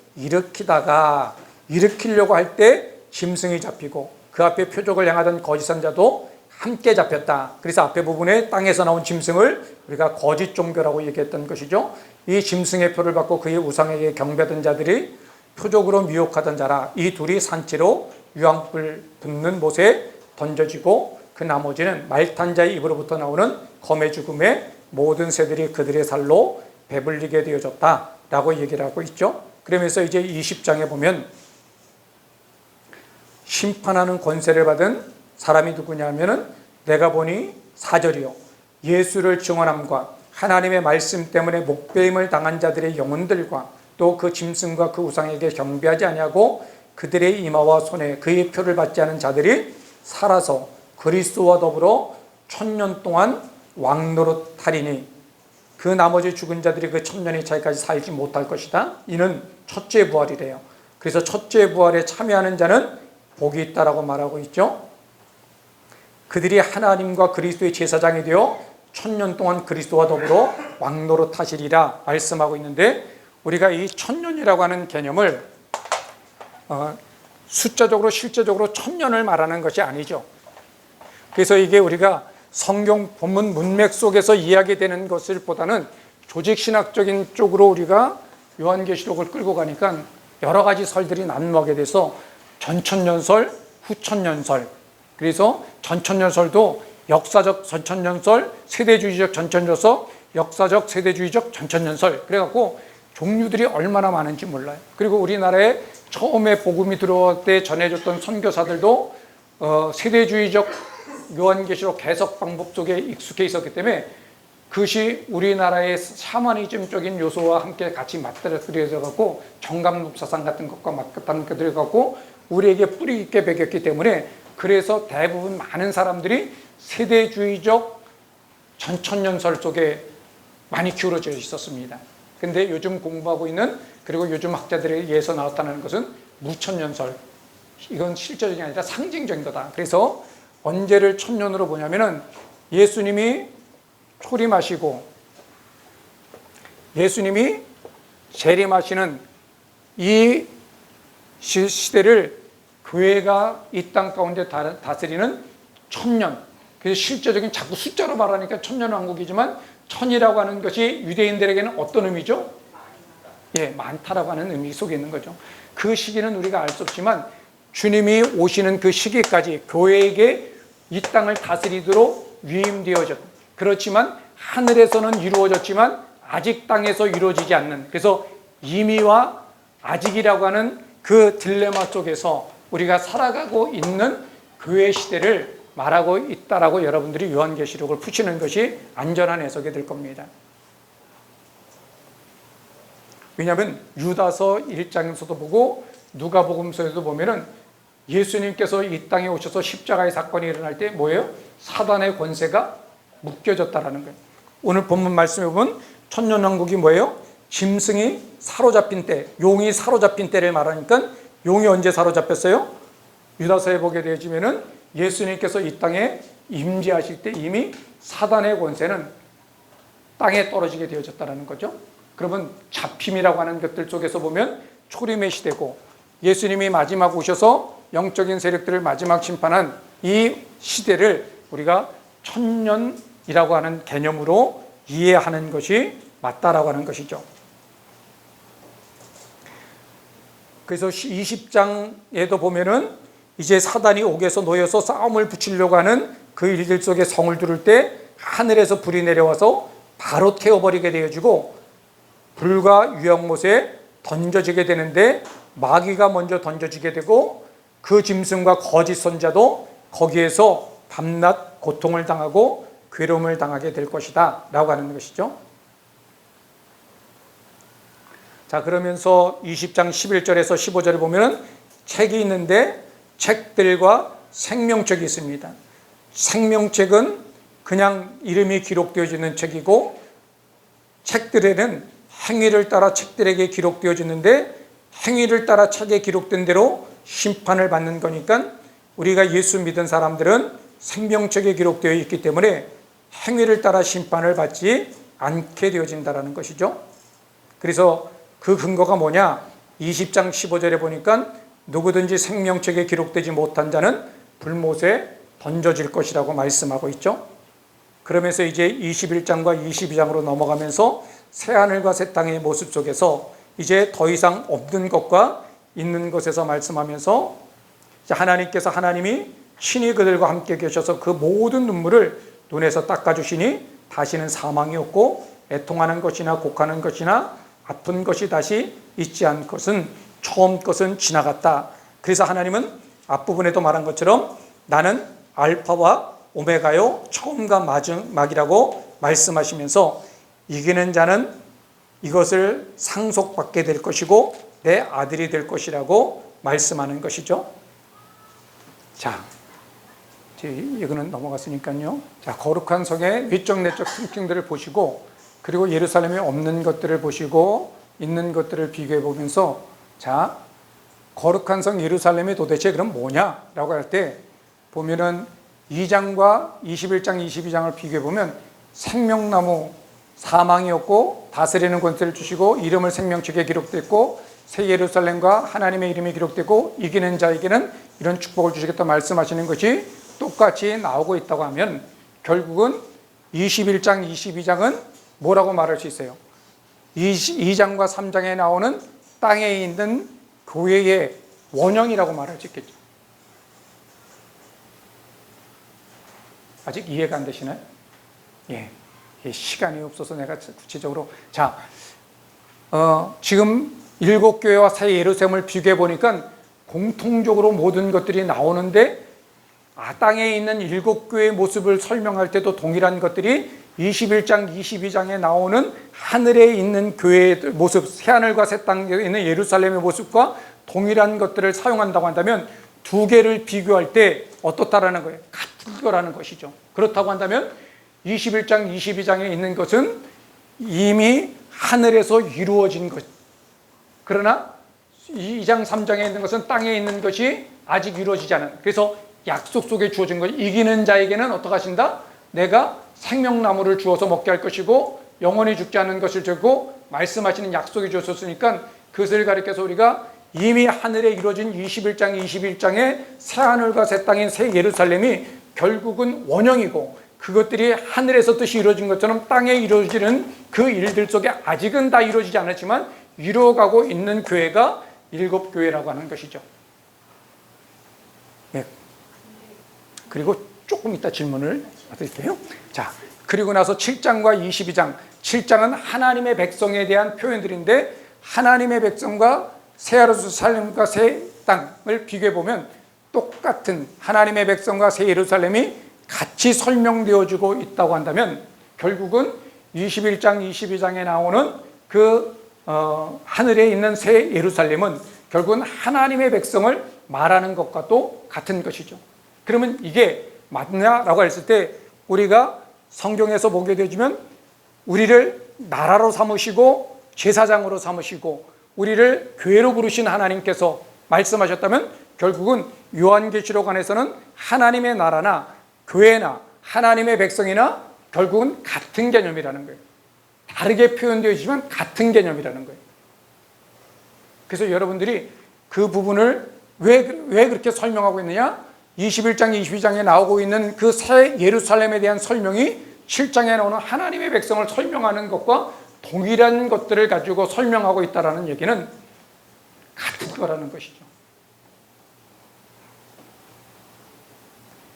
일으키려고 할 때 짐승이 잡히고 그 앞에 표적을 향하던 거짓 선자도 함께 잡혔다. 그래서 앞에 부분에 땅에서 나온 짐승을 우리가 거짓 종교라고 얘기했던 것이죠. 이 짐승의 표를 받고 그의 우상에게 경배하던 자들이 표적으로 미혹하던 자라. 이 둘이 산채로 유황불 붙는 못에 던져지고 그 나머지는 말탄 자의 입으로부터 나오는 검의 죽음에 모든 새들이 그들의 살로 배불리게 되어졌다 라고 얘기를 하고 있죠. 그러면서 이제 20장에 보면 심판하는 권세를 받은 사람이 누구냐면은 내가 보니 4절이요, 예수를 증언함과 하나님의 말씀 때문에 목배임을 당한 자들의 영혼들과 또 그 짐승과 그 우상에게 경배하지 아니하고 그들의 이마와 손에 그의 표를 받지 않은 자들이 살아서 그리스도와 더불어 1000년 동안 왕노릇하리니 그 나머지 죽은 자들이 그 1000년의 차이까지 살지 못할 것이다. 이는 첫째 부활이래요. 그래서 첫째 부활에 참여하는 자는 복이 있다라고 말하고 있죠. 그들이 하나님과 그리스도의 제사장이 되어 1000년 동안 그리스도와 더불어 왕노릇하시리라 말씀하고 있는데, 우리가 이 1000년이라고 하는 개념을 숫자적으로 실제적으로 1000년을 말하는 것이 아니죠. 그래서 이게 우리가 성경 본문 문맥 속에서 이야기되는 것을 보다는 조직신학적인 쪽으로 우리가 요한계시록을 끌고 가니까 여러 가지 설들이 난무하게 돼서 전천년설, 후천년설, 그래서 전천년설도 역사적 전천년설, 세대주의적 전천년설, 역사적 세대주의적 전천년설, 그래갖고 종류들이 얼마나 많은지 몰라요. 그리고 우리나라에 처음에 복음이 들어올 때 전해줬던 선교사들도 세대주의적 요한계시록 해석 방법 속에 익숙해 있었기 때문에 그것이 우리나라의 샤머니즘적인 요소와 함께 같이 맞들어져 갖고 정감독사상 같은 것과 맞들어져 갖고 우리에게 뿌리 있게 배겼기 때문에, 그래서 대부분 많은 사람들이 세대주의적 전천년설 속에 많이 기울어져 있었습니다. 근데 요즘 공부하고 있는, 그리고 요즘 학자들에 의해서 나타나는 것은 무천년설. 이건 실제적인 게 아니라 상징적인 거다. 그래서 언제를 천년으로 보냐면은 예수님이 초림하시고 예수님이 재림하시는 이 시대를 교회가 이 땅 가운데 다스리는 천년. 그래서 실제적인, 자꾸 숫자로 말하니까 천년왕국이지만 천이라고 하는 것이 유대인들에게는 어떤 의미죠? 예, 많다라고 하는 의미 속에 있는 거죠. 그 시기는 우리가 알 수 없지만 주님이 오시는 그 시기까지 교회에게 이 땅을 다스리도록 위임되어졌. 그렇지만 하늘에서는 이루어졌지만 아직 땅에서 이루어지지 않는, 그래서 이미와 아직이라고 하는 그 딜레마 속에서 우리가 살아가고 있는 교회 시대를 말하고 있다라고 여러분들이 요한계시록을 푸시는 것이 안전한 해석이 될 겁니다. 왜냐하면 유다서 1장에서도 보고 누가복음서에도 보면은 예수님께서 이 땅에 오셔서 십자가의 사건이 일어날 때 뭐예요? 사단의 권세가 묶여졌다라는 거예요. 오늘 본문 말씀에 보면 천년왕국이 뭐예요? 짐승이 사로잡힌 때, 용이 사로잡힌 때를 말하니까 용이 언제 사로잡혔어요? 유다서에 보게 되어지면은 예수님께서 이 땅에 임재하실 때 이미 사단의 권세는 땅에 떨어지게 되어졌다는 거죠. 그러면 잡힘이라고 하는 것들 속에서 보면 초림의 시대고 예수님이 마지막 오셔서 영적인 세력들을 마지막 심판한 이 시대를 우리가 천년이라고 하는 개념으로 이해하는 것이 맞다라고 하는 것이죠. 그래서 20장에도 보면은 이제 사단이 옥에서 놓여서 싸움을 붙이려고 하는 그 일들 속에 성을 두를 때 하늘에서 불이 내려와서 바로 태워버리게 되어지고 불과 유황못에 던져지게 되는데 마귀가 먼저 던져지게 되고 그 짐승과 거짓 선자도 거기에서 밤낮 고통을 당하고 괴로움을 당하게 될 것이다 라고 하는 것이죠. 자, 그러면서 20장 11절에서 15절에 보면 책이 있는데 책들과 생명책이 있습니다. 생명책은 그냥 이름이 기록되어지는 책이고 책들에는 행위를 따라 책들에게 기록되어지는데 행위를 따라 책에 기록된 대로 심판을 받는 거니까 우리가 예수 믿은 사람들은 생명책에 기록되어 있기 때문에 행위를 따라 심판을 받지 않게 되어진다는 것이죠. 그래서 그 근거가 뭐냐? 20장 15절에 보니까 누구든지 생명책에 기록되지 못한 자는 불못에 던져질 것이라고 말씀하고 있죠. 그러면서 이제 21장과 22장으로 넘어가면서 새하늘과 새 땅의 모습 속에서 이제 더 이상 없는 것과 있는 것에서 말씀하면서 하나님께서 하나님이 친히 그들과 함께 계셔서 그 모든 눈물을 눈에서 닦아주시니 다시는 사망이 없고 애통하는 것이나 곡하는 것이나 아픈 것이 다시 있지 않은 것은 처음 것은 지나갔다. 그래서 하나님은 앞부분에도 말한 것처럼 나는 알파와 오메가요 처음과 마지막이라고 말씀하시면서 이기는 자는 이것을 상속받게 될 것이고 내 아들이 될 것이라고 말씀하는 것이죠. 자, 이거는 넘어갔으니까요. 자, 거룩한 성의 위적 내적 특징들을 보시고 그리고 예루살렘에 없는 것들을 보시고 있는 것들을 비교해 보면서 자, 거룩한 성 예루살렘이 도대체 그럼 뭐냐라고 할 때 보면은 2장과 21장, 22장을 비교해 보면 생명나무 사망이 없고 다스리는 권세를 주시고 이름을 생명책에 기록됐고 새 예루살렘과 하나님의 이름이 기록되고 이기는 자에게는 이런 축복을 주시겠다 말씀하시는 것이 똑같이 나오고 있다고 하면 결국은 21장, 22장은 뭐라고 말할 수 있어요? 2장과 3장에 나오는 땅에 있는 교회의 원형이라고 말할 수 있겠죠. 아직 이해가 안 되시나요? 예. 시간이 없어서 내가 구체적으로 자, 지금 7교회와 새 예루살렘을 비교해 보니까 공통적으로 모든 것들이 나오는데 땅에 있는 7교회의 모습을 설명할 때도 동일한 것들이 21장, 22장에 나오는 하늘에 있는 교회의 모습, 새하늘과 새 땅에 있는 예루살렘의 모습과 동일한 것들을 사용한다고 한다면 두 개를 비교할 때 어떻다라는 거예요? 같은 거라는 것이죠. 그렇다고 한다면 21장, 22장에 있는 것은 이미 하늘에서 이루어진 것. 그러나 2장 3장에 있는 것은 땅에 있는 것이 아직 이루어지지 않은. 그래서 약속 속에 주어진 것. 이기는 자에게는 어떻게 하신다? 내가 생명나무를 주어서 먹게 할 것이고 영원히 죽지 않는 것을 주고 말씀하시는 약속이 주셨으니까 그것을 가리켜서 우리가 이미 하늘에 이루어진 21장의 새하늘과 새 땅인 새 예루살렘이 결국은 원형이고 그것들이 하늘에서 뜻이 이루어진 것처럼 땅에 이루어지는 그 일들 속에 아직은 다 이루어지지 않았지만 이루어가고 있는 교회가 7교회라고 하는 것이죠. 네. 그리고 조금 이따 질문을 드릴게요. 자, 그리고 나서 7장과 22장. 7장은 하나님의 백성에 대한 표현들인데 하나님의 백성과 새 예루살렘과 새 땅을 비교해 보면 똑같은 하나님의 백성과 새 예루살렘이 같이 설명되어지고 있다고 한다면 결국은 21장, 22장에 나오는 하늘에 있는 새 예루살렘은 결국은 하나님의 백성을 말하는 것과도 같은 것이죠. 그러면 이게 맞냐라고 했을 때 우리가 성경에서 보게 되지만 우리를 나라로 삼으시고 제사장으로 삼으시고 우리를 교회로 부르신 하나님께서 말씀하셨다면 결국은 요한계시록 안에서는 하나님의 나라나 교회나 하나님의 백성이나 결국은 같은 개념이라는 거예요. 다르게 표현되어 있지만 같은 개념이라는 거예요. 그래서 여러분들이 그 부분을 왜 그렇게 설명하고 있느냐? 21장, 22장에 나오고 있는 그 새 예루살렘에 대한 설명이 7장에 나오는 하나님의 백성을 설명하는 것과 동일한 것들을 가지고 설명하고 있다는 얘기는 같은 거라는 것이죠.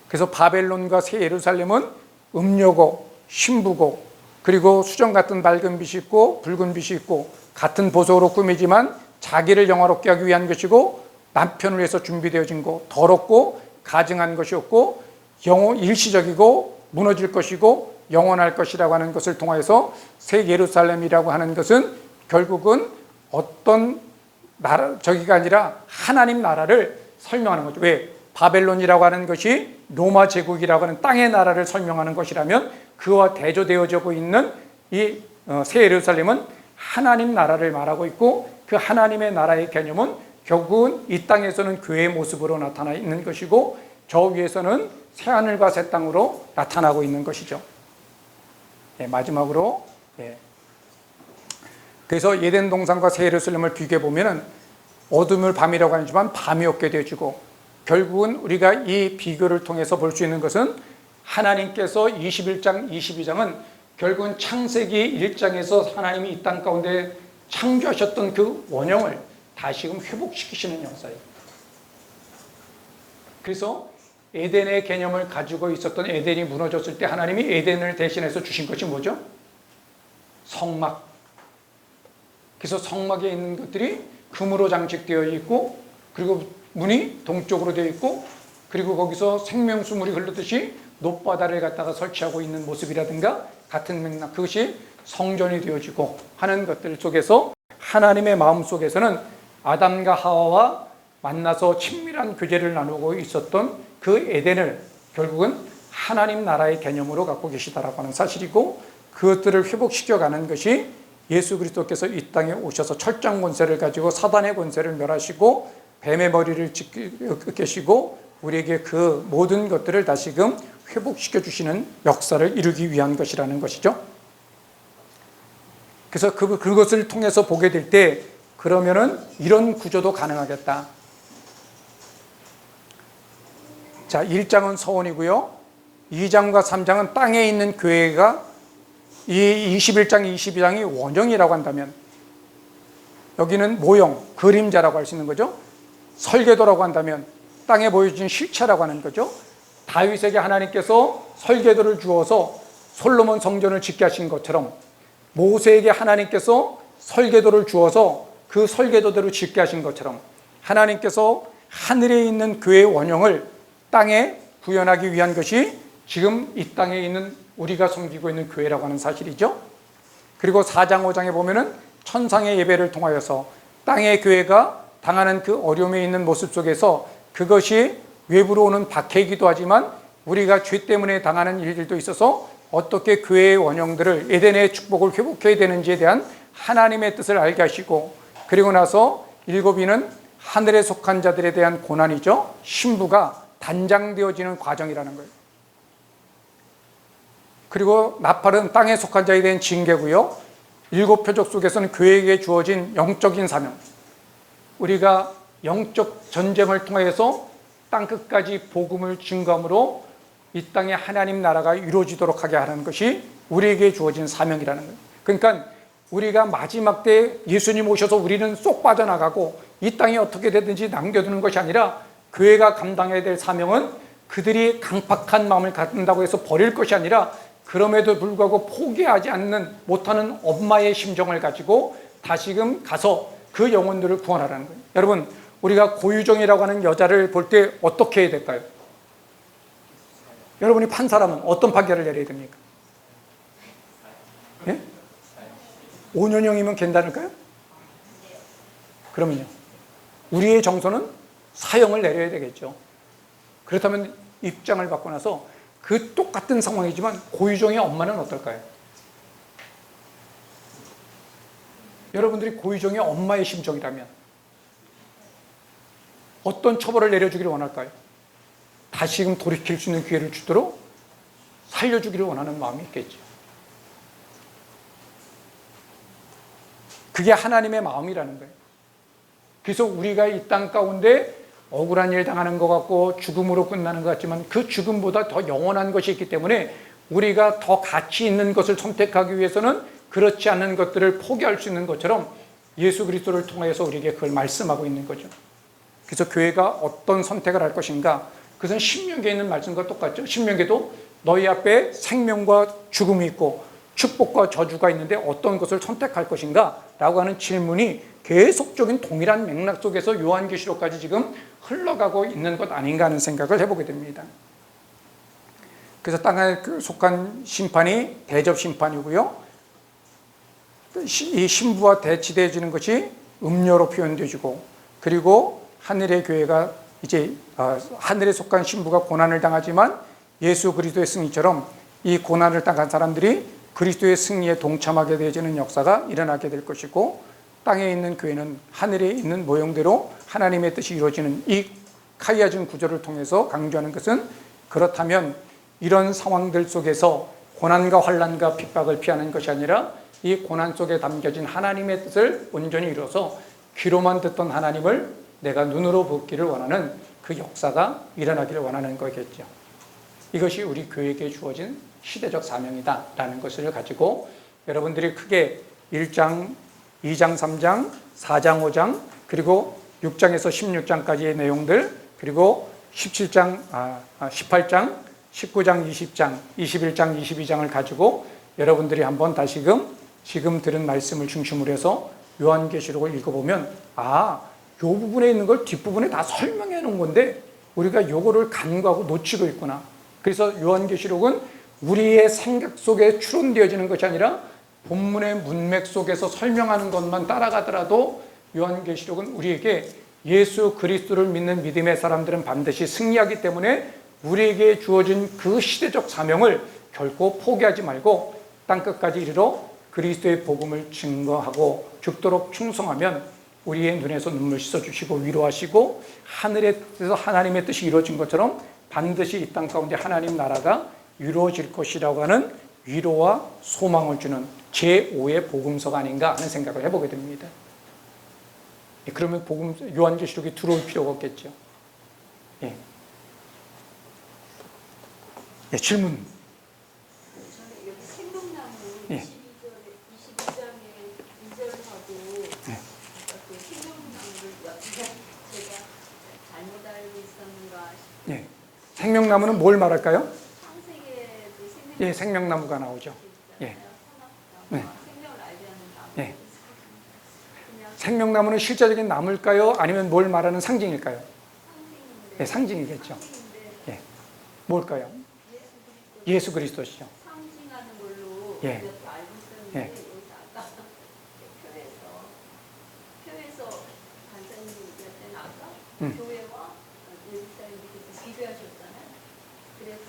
그래서 바벨론과 새 예루살렘은 음료고 신부고 그리고 수정 같은 밝은 빛이 있고 붉은 빛이 있고 같은 보석으로 꾸미지만 자기를 영화롭게 하기 위한 것이고 남편을 위해서 준비되어진 것, 더럽고 가증한 것이었고 일시적이고 무너질 것이고 영원할 것이라고 하는 것을 통하여서 새 예루살렘이라고 하는 것은 결국은 어떤 나라, 저기가 아니라 하나님 나라를 설명하는 거죠. 왜? 바벨론이라고 하는 것이 로마 제국이라고 하는 땅의 나라를 설명하는 것이라면 그와 대조되어지고 있는 이 새 예루살렘은 하나님 나라를 말하고 있고 그 하나님의 나라의 개념은 결국은 이 땅에서는 교회의 모습으로 나타나 있는 것이고 저 위에서는 새하늘과 새 땅으로 나타나고 있는 것이죠. 네, 마지막으로 그래서 에덴 동산과 새 예루살렘을 비교해 보면 어둠을 밤이라고 하지만 밤이 없게 되어지고 결국은 우리가 이 비교를 통해서 볼 수 있는 것은 하나님께서 21장, 22장은 결국은 창세기 1장에서 하나님이 이 땅 가운데 창조하셨던 그 원형을 다시금 회복시키시는 역사예요. 그래서 에덴의 개념을 가지고 있었던 에덴이 무너졌을 때 하나님이 에덴을 대신해서 주신 것이 뭐죠? 성막. 그래서 성막에 있는 것들이 금으로 장식되어 있고 그리고 문이 동쪽으로 되어 있고 그리고 거기서 생명수물이 흐르듯이 높바다를 갖다가 설치하고 있는 모습이라든가 같은 맥락, 그것이 성전이 되어지고 하는 것들 속에서 하나님의 마음 속에서는 아담과 하와와 만나서 친밀한 교제를 나누고 있었던 그 에덴을 결국은 하나님 나라의 개념으로 갖고 계시다라고 하는 사실이고 그것들을 회복시켜가는 것이 예수 그리스도께서 이 땅에 오셔서 철장 권세를 가지고 사단의 권세를 멸하시고 뱀의 머리를 깨시고 우리에게 그 모든 것들을 다시금 회복시켜 주시는 역사를 이루기 위한 것이라는 것이죠. 그래서 그것을 통해서 보게 될 때 그러면은 이런 구조도 가능하겠다. 자, 1장은 서원이고요. 2장과 3장은 땅에 있는 교회가 이 21장, 22장이 원형이라고 한다면 여기는 모형, 그림자라고 할 수 있는 거죠. 설계도라고 한다면 땅에 보여진 실체라고 하는 거죠. 다윗에게 하나님께서 설계도를 주어서 솔로몬 성전을 짓게 하신 것처럼 모세에게 하나님께서 설계도를 주어서 그 설계도대로 짓게 하신 것처럼 하나님께서 하늘에 있는 교회의 원형을 땅에 구현하기 위한 것이 지금 이 땅에 있는 우리가 섬기고 있는 교회라고 하는 사실이죠. 그리고 4장, 5장에 보면은 천상의 예배를 통하여서 땅의 교회가 당하는 그 어려움에 있는 모습 속에서 그것이 외부로 오는 박해이기도 하지만 우리가 죄 때문에 당하는 일들도 있어서 어떻게 교회의 원형들을 에덴의 축복을 회복해야 되는지에 대한 하나님의 뜻을 알게 하시고, 그리고 나서 7위는 하늘에 속한 자들에 대한 고난이죠. 신부가 단장되어지는 과정이라는 거예요. 그리고 나팔은 땅에 속한 자에 대한 징계고요. 7 표적 속에서는 교회에게 주어진 영적인 사명, 우리가 영적 전쟁을 통해서 땅끝까지 복음을 증거함으로 이 땅에 하나님 나라가 이루어지도록 하게 하는 것이 우리에게 주어진 사명이라는 거예요. 그러니까 우리가 마지막 때 예수님 오셔서 우리는 쏙 빠져나가고 이 땅이 어떻게 되든지 남겨두는 것이 아니라, 교회가 감당해야 될 사명은 그들이 강팍한 마음을 갖는다고 해서 버릴 것이 아니라, 그럼에도 불구하고 포기하지 않는 못하는 엄마의 심정을 가지고 다시금 가서 그 영혼들을 구원하라는 거예요. 여러분, 우리가 고유정이라고 하는 여자를 볼 때 어떻게 해야 될까요? 여러분이 판사라면 어떤 판결을 내려야 됩니까? 예? 5년형이면 괜찮을까요? 그러면요, 우리의 정서는 사형을 내려야 되겠죠. 그렇다면 입장을 받고 나서 그 똑같은 상황이지만 고유정의 엄마는 어떨까요? 여러분들이 고유정의 엄마의 심정이라면 어떤 처벌을 내려주기를 원할까요? 다시금 돌이킬 수 있는 기회를 주도록 살려주기를 원하는 마음이 있겠죠. 그게 하나님의 마음이라는 거예요. 그래서 우리가 이 땅 가운데 억울한 일 당하는 것 같고 죽음으로 끝나는 것 같지만, 그 죽음보다 더 영원한 것이 있기 때문에 우리가 더 가치 있는 것을 선택하기 위해서는 그렇지 않은 것들을 포기할 수 있는 것처럼 예수 그리스도를 통해서 우리에게 그걸 말씀하고 있는 거죠. 그래서 교회가 어떤 선택을 할 것인가, 그것은 신명기에 있는 말씀과 똑같죠. 신명기도 너희 앞에 생명과 죽음이 있고 축복과 저주가 있는데 어떤 것을 선택할 것인가 라고 하는 질문이 계속적인 동일한 맥락 속에서 요한계시록까지 지금 흘러가고 있는 것 아닌가 하는 생각을 해보게 됩니다. 그래서 땅에 속한 심판이 대접 심판이고요, 이 신부와 대치되어지는 것이 음료로 표현되어지고, 그리고 하늘의 교회가 이제 하늘에 속한 신부가 고난을 당하지만 예수 그리스도의 승리처럼 이 고난을 당한 사람들이 그리스도의 승리에 동참하게 되어지는 역사가 일어나게 될 것이고, 땅에 있는 교회는 하늘에 있는 모형대로 하나님의 뜻이 이루어지는 이 카이아즘 구조를 통해서 강조하는 것은, 그렇다면 이런 상황들 속에서 고난과 환난과 핍박을 피하는 것이 아니라 이 고난 속에 담겨진 하나님의 뜻을 온전히 이루어서 귀로만 듣던 하나님을 내가 눈으로 보기를 원하는 그 역사가 일어나기를 원하는 거겠죠. 이것이 우리 교회에게 주어진 시대적 사명이다라는 것을 가지고 여러분들이 크게 1장, 2장, 3장, 4장, 5장, 그리고 6장에서 16장까지의 내용들, 그리고 18장, 19장, 20장, 21장, 22장을 가지고 여러분들이 한번 다시금 지금 들은 말씀을 중심으로 해서 요한계시록을 읽어보면, 이 부분에 있는 걸 뒷부분에 다 설명해 놓은 건데 우리가 요거를 간과하고 놓치고 있구나. 그래서 요한계시록은 우리의 생각 속에 추론되어지는 것이 아니라 본문의 문맥 속에서 설명하는 것만 따라가더라도 요한계시록은 우리에게 예수 그리스도를 믿는 믿음의 사람들은 반드시 승리하기 때문에 우리에게 주어진 그 시대적 사명을 결코 포기하지 말고 땅끝까지 이르러 그리스도의 복음을 증거하고 죽도록 충성하면 우리의 눈에서 눈물 씻어주시고 위로하시고 하늘에서 하나님의 뜻이 이루어진 것처럼 반드시 이 땅 가운데 하나님 나라가 이루어질 것이라고 하는 위로와 소망을 주는 제5의 복음서가 아닌가 하는 생각을 해보게 됩니다. 그러면 요한계시록이 들어올 필요가 없겠죠. 예. 예, 질문. 저는 여기 생명나무 예. 22장에 2절하고 예. 그 생명나무를 제가 잘못 알고 있었는가 싶어요. 예. 생명나무는 뭘 말할까요? 창세기에도 예, 생명나무가 나오죠. 예. 네. 생명을 알게 하는 나무. 예. 생명나무는 실제적인 나무일까요? 아니면 뭘 말하는 상징일까요? 예, 상징이겠죠. 예. 뭘까요? 예수 그리스도시죠. 상징하는 걸로 예. 우리가 또 알고 있었는데 예. 여기서 아까 표에서 간사님 얘기할 때는 아까 교회와 예루살렘 이렇게 비교하셨잖아요. 그래서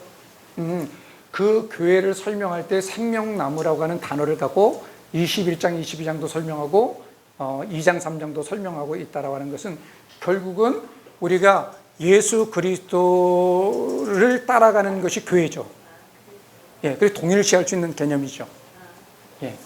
그 교회를 설명할 때 생명나무라고 하는 단어를 갖고 21장, 22장도 설명하고 2장, 3장도 설명하고 있다라고 하는 것은 결국은 우리가 예수 그리스도를 따라가는 것이 교회죠. 예, 그래서 동일시할 수 있는 개념이죠. 예.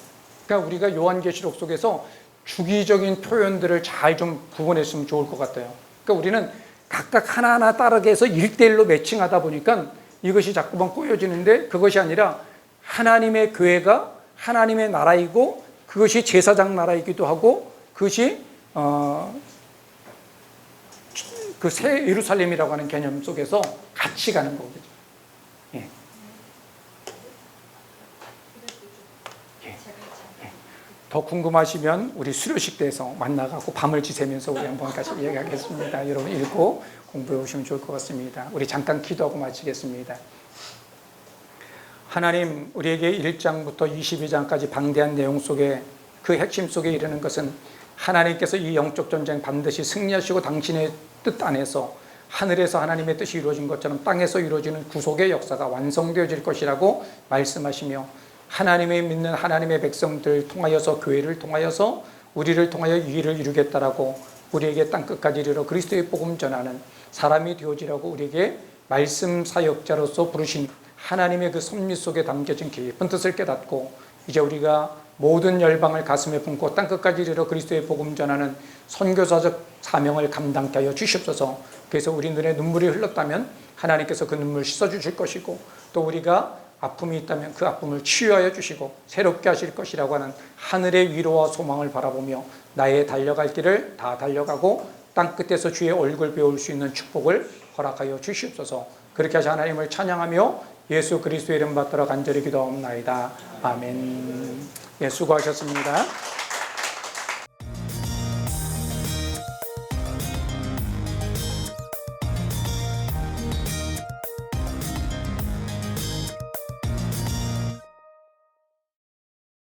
그러니까 우리가 요한계시록 속에서 주기적인 표현들을 잘 좀 구분했으면 좋을 것 같아요. 그러니까 우리는 각각 하나하나 따르게 해서 1대1로 매칭하다 보니까 이것이 자꾸만 꼬여지는데, 그것이 아니라 하나님의 교회가 하나님의 나라이고 그것이 제사장 나라이기도 하고 그것이 그 새 예루살렘이라고 하는 개념 속에서 같이 가는 거거든요. 예. 예. 예. 더 궁금하시면 우리 수료식 때에서 만나갖고 밤을 지새면서 우리 한번 같이 이야기하겠습니다. 여러분 읽고 공부해 오시면 좋을 것 같습니다. 우리 잠깐 기도하고 마치겠습니다. 하나님, 우리에게 1장부터 22장까지 방대한 내용 속에 그 핵심 속에 이르는 것은 하나님께서 이 영적 전쟁 반드시 승리하시고 당신의 뜻 안에서 하늘에서 하나님의 뜻이 이루어진 것처럼 땅에서 이루어지는 구속의 역사가 완성되어질 것이라고 말씀하시며, 하나님의 믿는 하나님의 백성들 통하여서 교회를 통하여서 우리를 통하여 이 일을 이루겠다라고 우리에게 땅끝까지 이르러 그리스도의 복음 전하는 사람이 되어지라고 우리에게 말씀 사역자로서 부르신 하나님의 그 섭리 속에 담겨진 깊은 뜻을 깨닫고, 이제 우리가 모든 열방을 가슴에 품고 땅끝까지 이르러 그리스도의 복음 전하는 선교사적 사명을 감당케 하여 주시옵소서. 그래서 우리 눈에 눈물이 흘렀다면 하나님께서 그 눈물 씻어주실 것이고, 또 우리가 아픔이 있다면 그 아픔을 치유하여 주시고 새롭게 하실 것이라고 하는 하늘의 위로와 소망을 바라보며 나의 달려갈 길을 다 달려가고 땅끝에서 주의 얼굴 배울 수 있는 축복을 허락하여 주시옵소서. 그렇게 하셔 하나님을 찬양하며 예수 그리스도의 이름 받들어 간절히 기도하옵나이다. 아멘. 예, 수고하셨습니다.